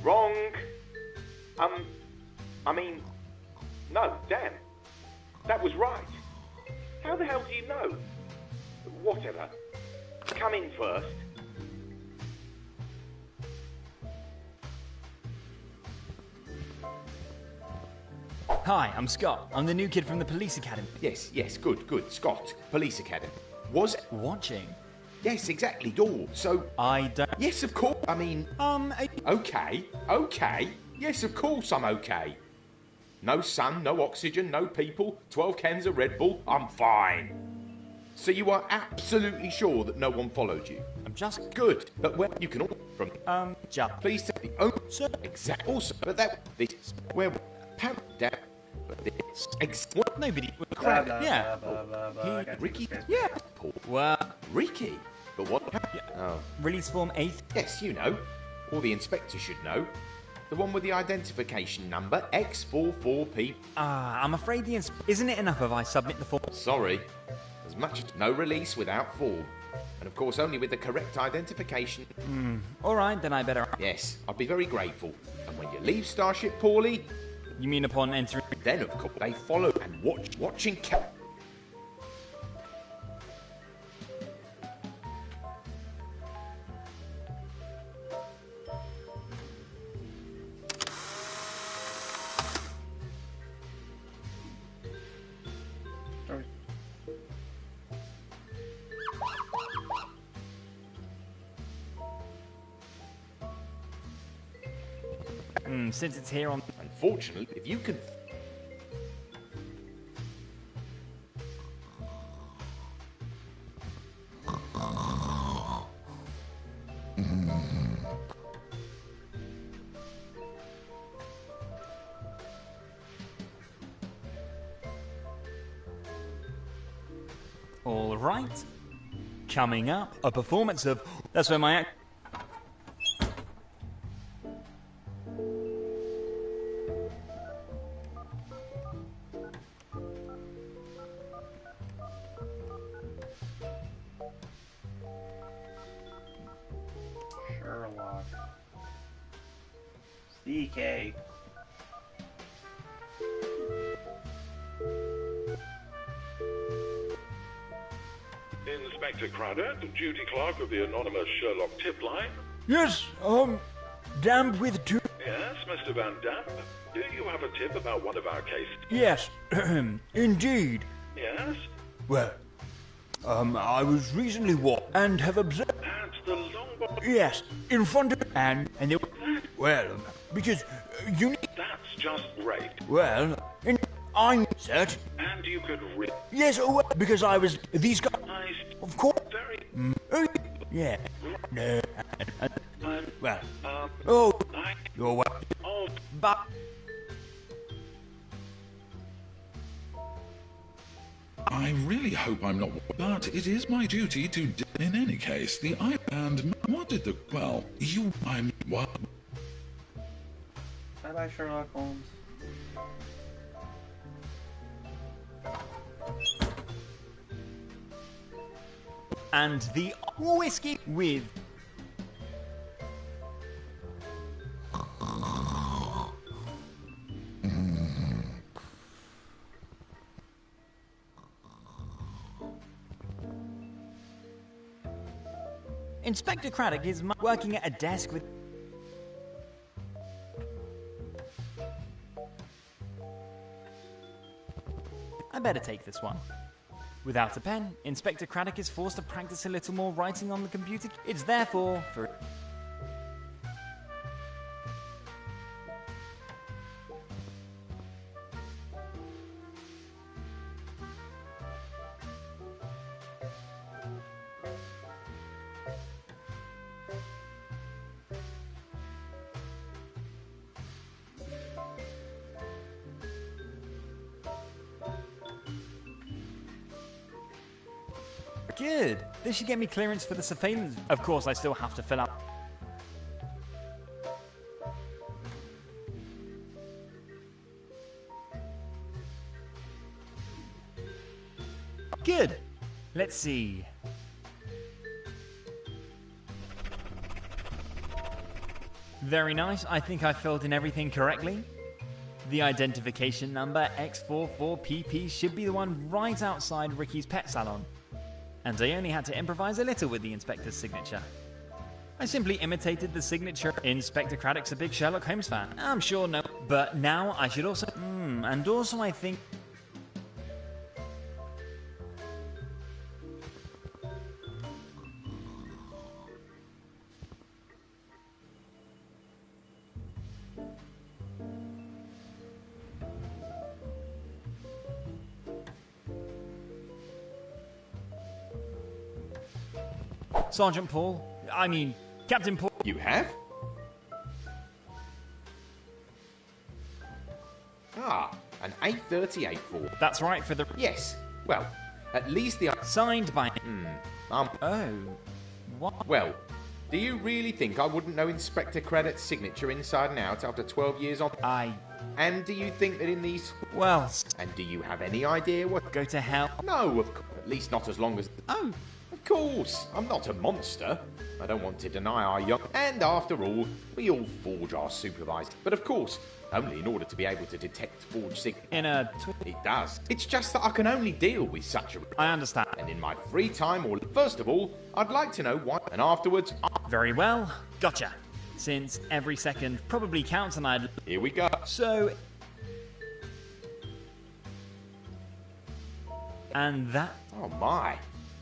Wrong. No, damn. That was right. How the hell do you know? Whatever. Come in first. Hi, I'm Scott. I'm the new kid from the police academy. Yes, good. Scott, Police Academy. Was... Watching? Yes, exactly, door. So... I don't... Yes, of course. Okay. Yes, of course I'm okay. No sun, no oxygen, no people, 12 cans of Red Bull, I'm fine. So you are absolutely sure that no one followed you? I'm just... Good, but where you can all from... Just... Please take the own... Sir, exactly. Also, but that... This... Where... That... But this... What? Nobody... Blah, blah, Yeah. blah, blah, blah, I gotta Ricky? take this. Yeah. Paul. Well, Ricky? But what? Yeah. Oh. release form 8. Yes, you know. Or the inspector should know. The one with the identification number, X44P. I'm afraid the Isn't it enough if I submit the form? Sorry. As much as no release without form. And of course only with the correct identification. Alright, then I better... Yes, I'd be very grateful. And when you leave Starship Paulie, You mean upon entering... then of course they follow and watching cat. Sorry. Since it's here on... Unfortunately, if you can... Alright. Coming up, a performance of... That's where my act... Sherlock. CK. Inspector Craddock, duty clerk of the anonymous Sherlock tip line. Yes, damned with two... Yes, Mr. Van Damme. Do you have a tip about one of our cases? Yes, indeed. Yes? Well, I was recently walked and have observed... At the Longboard. Yes, in front of... And there... Well, because you need... That's just great. Well, I'm set. And you could read. Yes, oh, because I was... These guys... Of course. Very. Yeah. No. Well. You're what? But... I really hope I'm not... But it is my duty to... In any case, the and what did the... Well, you... I'm... What? Bye-bye, Sherlock Holmes. And the whiskey with... Inspector Craddock is working at a desk with... I better take this one. Without a pen, Inspector Craddock is forced to practice a little more writing on the computer. It's therefore for... Good. This should get me clearance for the surveillance. Of course, I still have to fill out. Good. Let's see. Very nice. I think I filled in everything correctly. The identification number X44PP should be the one right outside Ricky's pet salon. And I only had to improvise a little with the inspector's signature. I simply imitated the signature. Inspector Craddock's a big Sherlock Holmes fan. I'm sure no. But now I should also... and also I think... Sergeant Paul. I mean, Captain Paul. You have? Ah, an 838 for. That's right for the... Yes. Well, at least the... Signed by... Oh. What? Well, do you really think I wouldn't know Inspector Craddock's signature inside and out after 12 years on... And do you think that in these... Well... And do you have any idea what... Go to hell? No, of course. At least not as long as... Oh. Of course, I'm not a monster. I don't want to deny our young... And after all, we all forge our supervised. But of course, only in order to be able to detect forged signatures. In a... It does. It's just that I can only deal with such a... I understand. And in my free time, or first of all, I'd like to know why. And afterwards... Very well. Gotcha. Since every second probably counts and I'd... Here we go. So... And that... Oh my...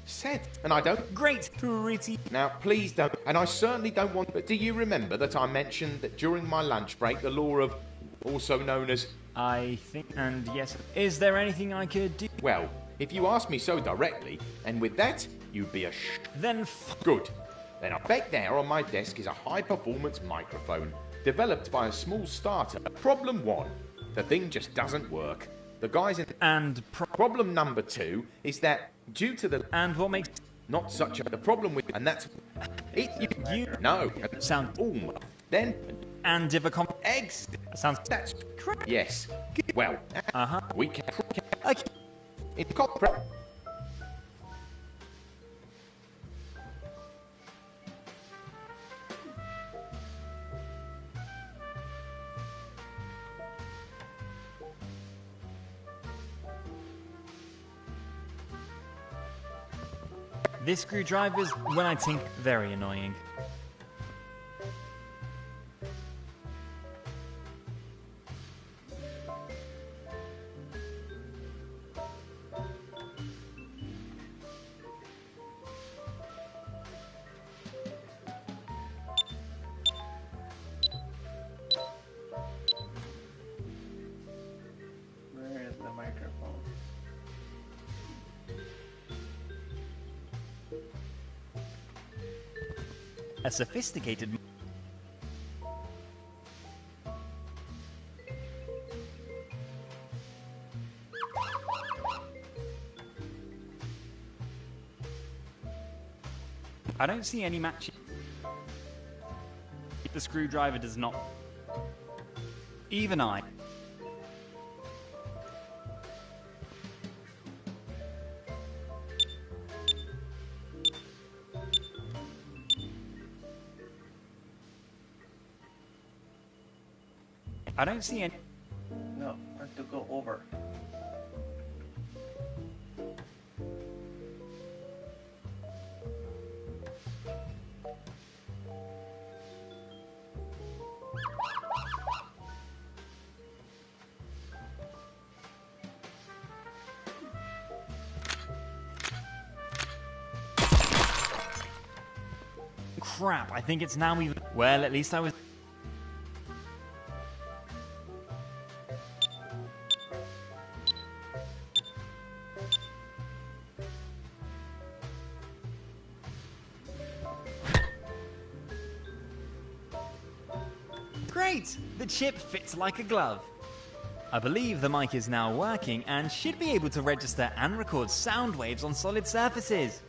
Said, and I don't... Great, pretty... Now, please don't... And I certainly don't want... But do you remember that I mentioned that during my lunch break, the law of... Also known as... I think... And yes... Is there anything I could do? Well, if you ask me so directly, and with that, you'd be a Then Good. Then back there on my desk is a high-performance microphone, developed by a small starter. Problem 1. The thing just doesn't work. The guys in... And... Problem number 2 is that... Due to the... And what makes... Not such a... The problem with... And that's... It... You... No. Sound... Then... And if a Eggs... Sounds... That's... Yes. Well... Uh-huh. We can... Okay. It's called... This screwdriver's, when I think, very annoying. Where is the A sophisticated... I don't see any match. The screwdriver does not. Even I. I don't see any. No, I have to go over. Crap, I think it's now even. Well, at least I was. Great! The chip fits like a glove. I believe the mic is now working and should be able to register and record sound waves on solid surfaces.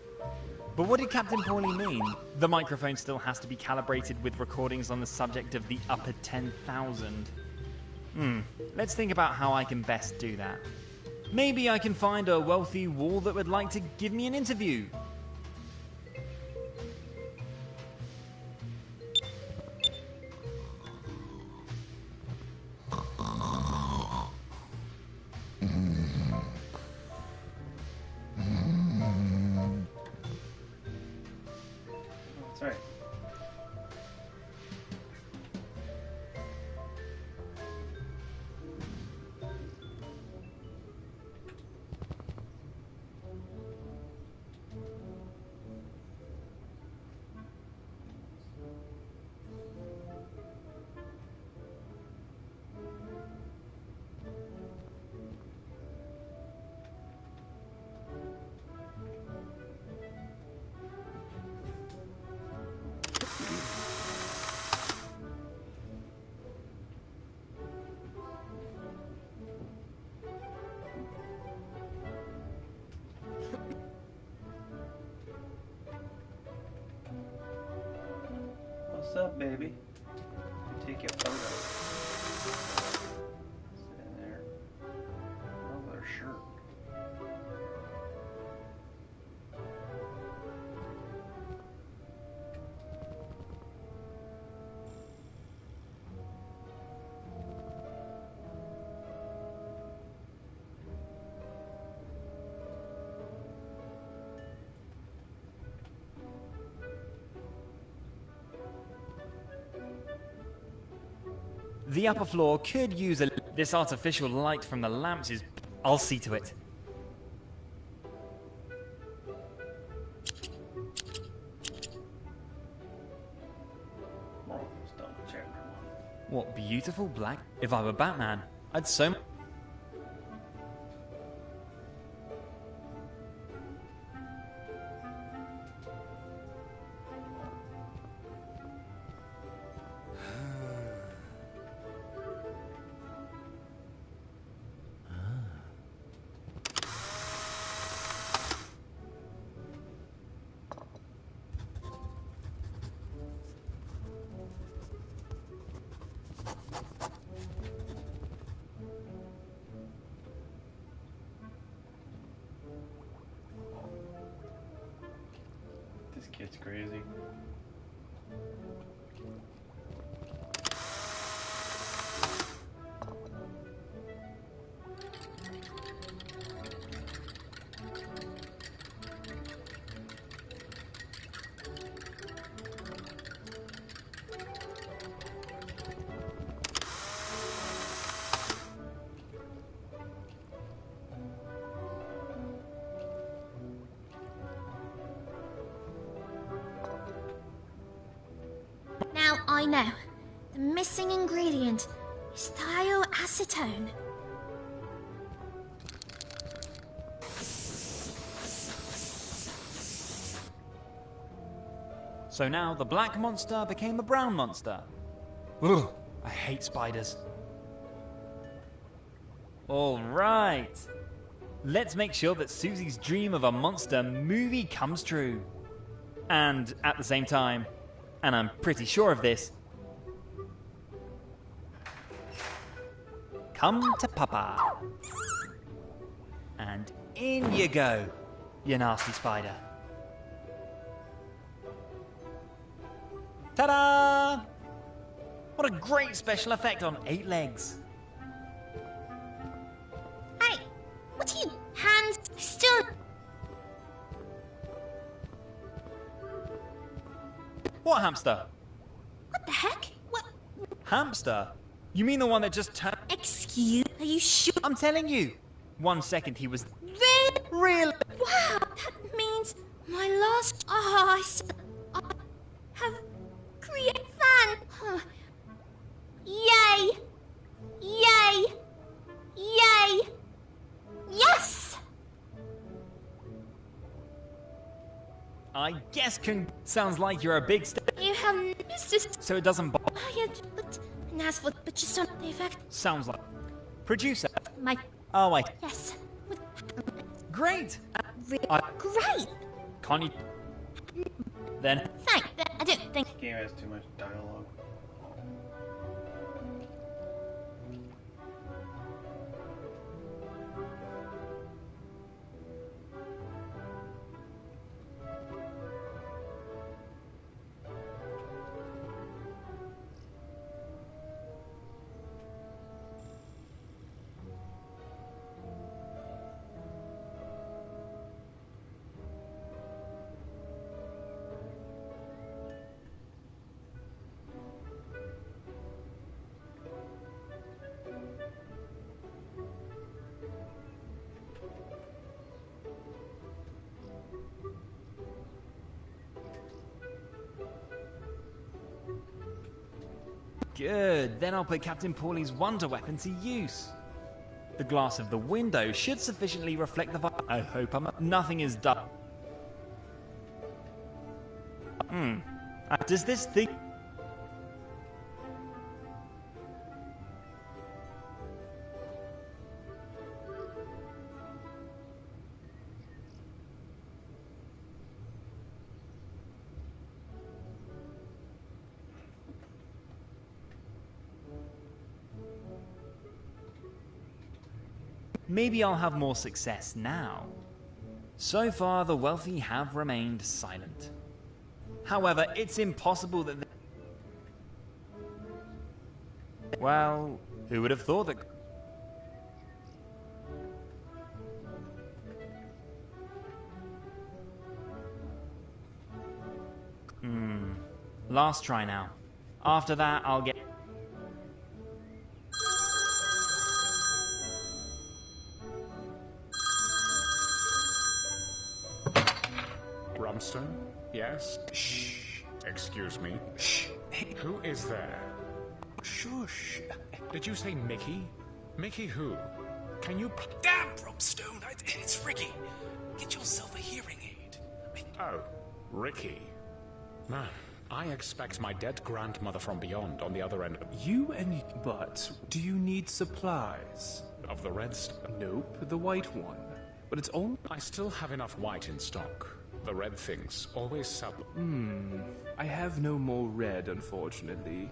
But what did Captain Paulie mean? The microphone still has to be calibrated with recordings on the subject of the upper 10,000. Let's think about how I can best do that. Maybe I can find a wealthy wall that would like to give me an interview. That's right. What's up, baby? Take your photo. Sit in there. Oh, their shirt. The upper floor could use a... This artificial light from the lamps is... I'll see to it. Almost done with chapter 1. What beautiful black... If I were Batman, I'd so... This kid's crazy. Now I know. The missing ingredient is thioacetone. So now the black monster became a brown monster. Ugh, I hate spiders. All right. Let's make sure that Susie's dream of a monster movie comes true. And at the same time, and I'm pretty sure of this, come to Papa. And in you go, you nasty spider. Ta-da! What a great special effect on 8 legs. Hey, what are you hands still? What hamster? What the heck? What? Hamster? You mean the one that just turned... Excuse? Are you sure? I'm telling you. 1 second he was... Really? Wow, that means my last... I have created fun. Huh. Yay! Yay! Yay! Yes! I guess sounds like you're a big You have missed this. So it doesn't bother. Oh, yeah, but just on the effect. Sounds like... Producer. My... Oh, wait. Yes. Great! Great! Can't you... Then... Thanks. I don't think... This game has too much dialogue. Good, then I'll put Captain Paulie's wonder weapon to use. The glass of the window should sufficiently reflect the vibe. I hope nothing is done. Does this thing... Maybe I'll have more success now. So far, the wealthy have remained silent. However, it's impossible that... Well, who would have thought that... Last try now. After that, I'll get... Rumstone? Yes? Shh. Excuse me. Shh. Who is there? Shush. Did you say Mickey? Mickey who? Can you... Damn, Rumstone! It's Ricky. Get yourself a hearing aid. Oh, Ricky. I expect my dead grandmother from beyond on the other end. But do you need supplies? Of the red Nope, the white one. But it's only... I still have enough white in stock. The red things always sell. I have no more red, unfortunately.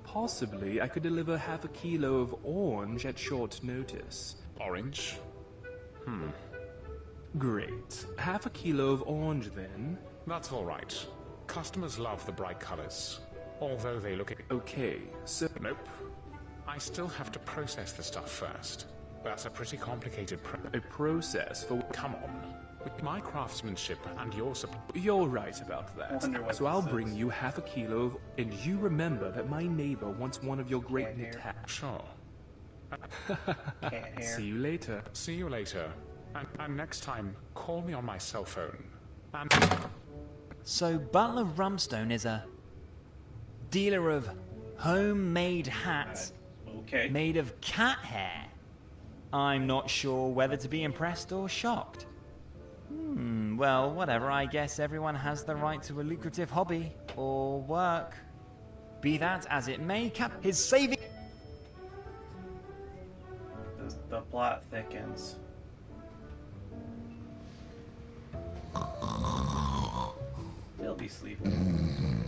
Possibly I could deliver half a kilo of orange at short notice. Orange? Great. Half a kilo of orange, then. That's all right. Customers love the bright colors, although they look... Okay, so... Nope. I still have to process the stuff first. That's a pretty complicated A process for... Come on. With my craftsmanship and your supply... You're right about that. So I'll bring you half a kilo of... And you remember that my neighbor wants one of your great knit hats. Sure. See you later. See you later. And next time, call me on my cell phone. And... So Butler Rumstone is a dealer of homemade hats made of cat hair. I'm not sure whether to be impressed or shocked. Well, whatever. I guess everyone has the right to a lucrative hobby or work. Be that as it may, his saving. The plot thickens. He'll be sleeping.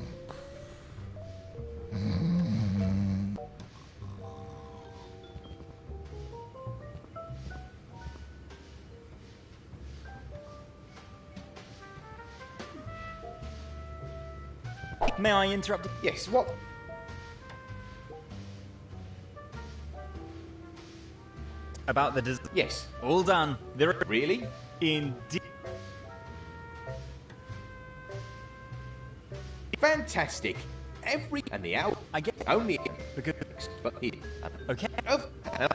May I interrupt? Yes, what? About the Yes. All done. There are Really? indeed. Fantastic. And the out. I get Only because but here. okay.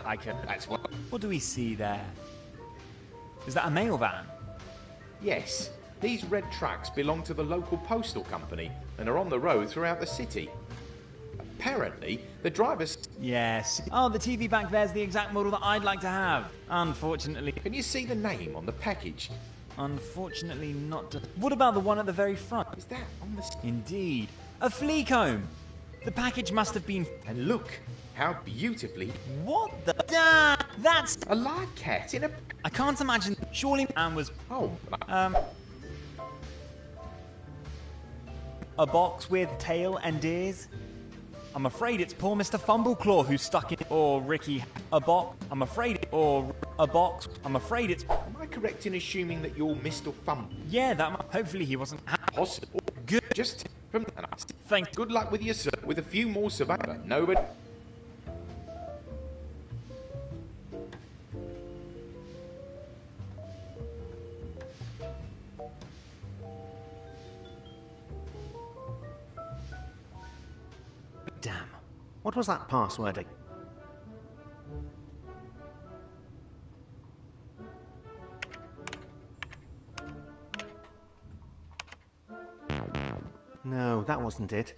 I can. That's what. What do we see there? Is that a mail van? Yes. These red trucks belong to the local postal company and are on the road throughout the city. Apparently, the drivers... Yes. Oh, the TV back there's the exact model that I'd like to have. Unfortunately... Can you see the name on the package? Unfortunately not... What about the one at the very front? Is that on the... Indeed. A flea comb! The package must have been... And look, how beautifully... What the... That's... A live cat in a... I can't imagine... Surely... Anne was... Oh, A box with tail and ears? I'm afraid it's poor Mr. Fumbleclaw who's stuck in... Or Ricky... A box... I'm afraid... Or... A box... I'm afraid it's... Am I correct in assuming that you're Mr. Fumble? Yeah, that... Hopefully he wasn't... Possible. Good. Just from... Thanks. Good luck with your... With a few more survivors. Nobody... Damn. What was that password? No, that wasn't it.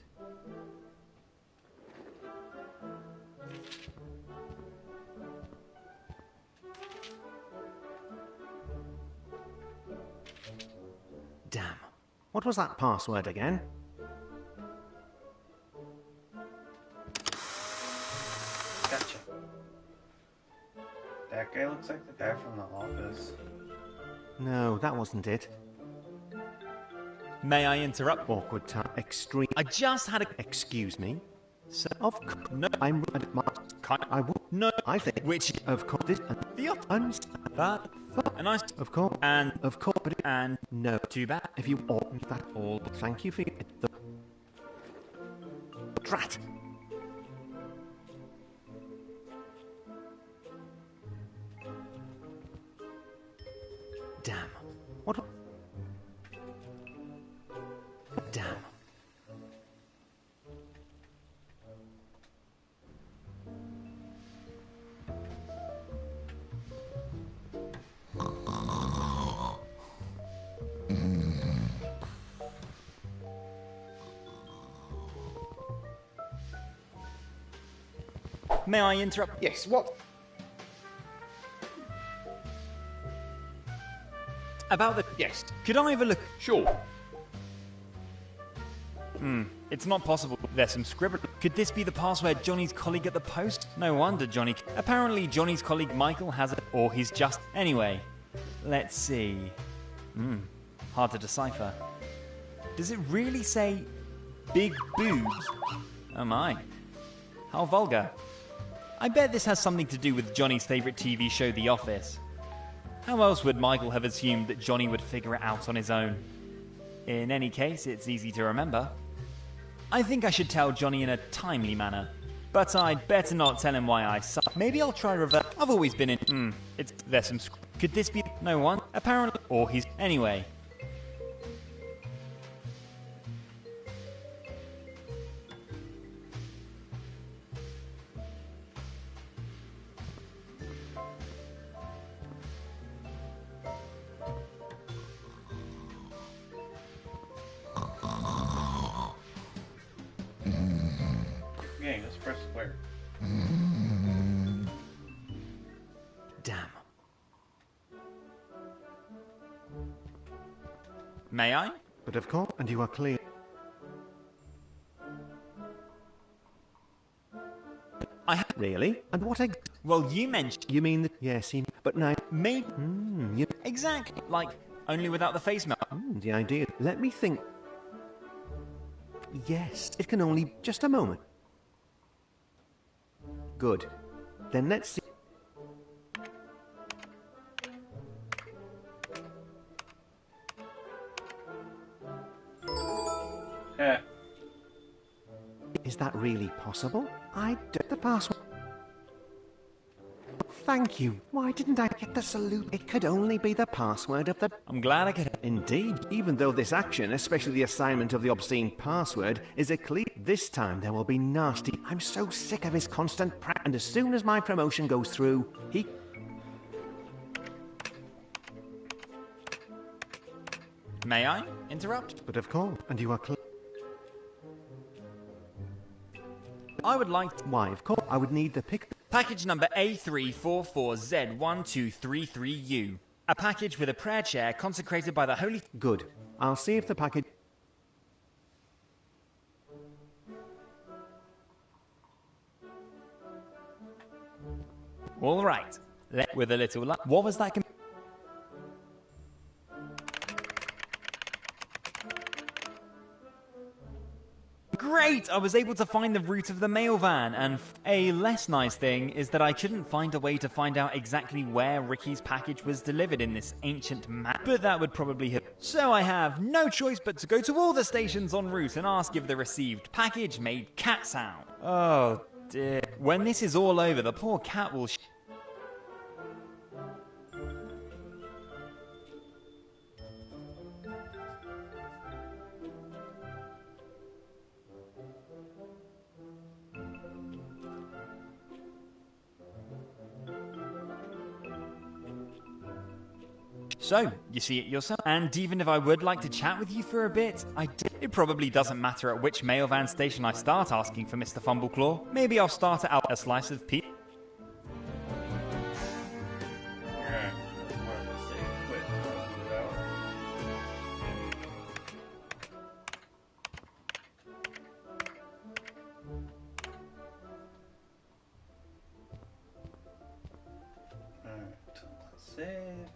Damn. What was that password again? Gotcha. That guy looks like the guy from The Office. No, that wasn't it. May I interrupt? Awkward time. Extreme. I just had a... Excuse me? So, Of course. no, I'm... I would... no, I think... which Of course. This... the that and I Of course. and Of course. But and no. too bad. If you all... That all... Thank you for... The... Drat! Damn. What... Damn. May I interrupt? Yes, what? About the... Yes. Could I have a look? Sure. It's not possible. There's some scribble. Could this be the password Johnny's colleague at the post? No wonder Johnny... Apparently Johnny's colleague Michael has it, or he's just... Anyway, let's see. Hard to decipher. Does it really say big boobs? Oh my. How vulgar. I bet this has something to do with Johnny's favourite TV show, The Office. How else would Michael have assumed that Johnny would figure it out on his own? In any case, it's easy to remember. I think I should tell Johnny in a timely manner. But I'd better not tell him why I suck. Maybe I'll try reverse. I've always been in... There's some... Could this be... No one? Apparently... Or he's... Anyway. Yeah, just press square. Damn. May I? But of course, and you are clear. Really? And what Well, you mentioned... You mean that... Yes, but now... Me? Exactly. Like, only without the face melt. The idea... Let me think... Yes, it can only... Just a moment. Good. Then let's see... Is that really possible? I did the password. Thank you. Why didn't I get the salute? It could only be the password of the... I'm glad I could... Indeed. Even though this action, especially the assignment of the obscene password, is a clear... This time there will be nasty. I'm so sick of his constant and as soon as my promotion goes through, he... May I interrupt? But of course, and you are clear. I would like to... Why, of course, I would need the pick... Package number A344Z1233U. A package with a prayer chair consecrated by the Holy... Good. I'll see if the package... All right. With a little luck... What was that... Great! I was able to find the route of the mail van, and a less nice thing is that I couldn't find a way to find out exactly where Ricky's package was delivered in this ancient map, but that would probably have... So I have no choice but to go to all the stations en route and ask if the received package made cat sound. Oh dear. When this is all over, the poor cat will... So, you see it yourself. And even if I would like to chat with you for a bit, it probably doesn't matter at which mail van station I start asking for Mr. Fumbleclaw. Maybe I'll start out a slice of pizza. Save.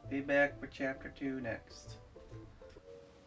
Be back for chapter 2 next.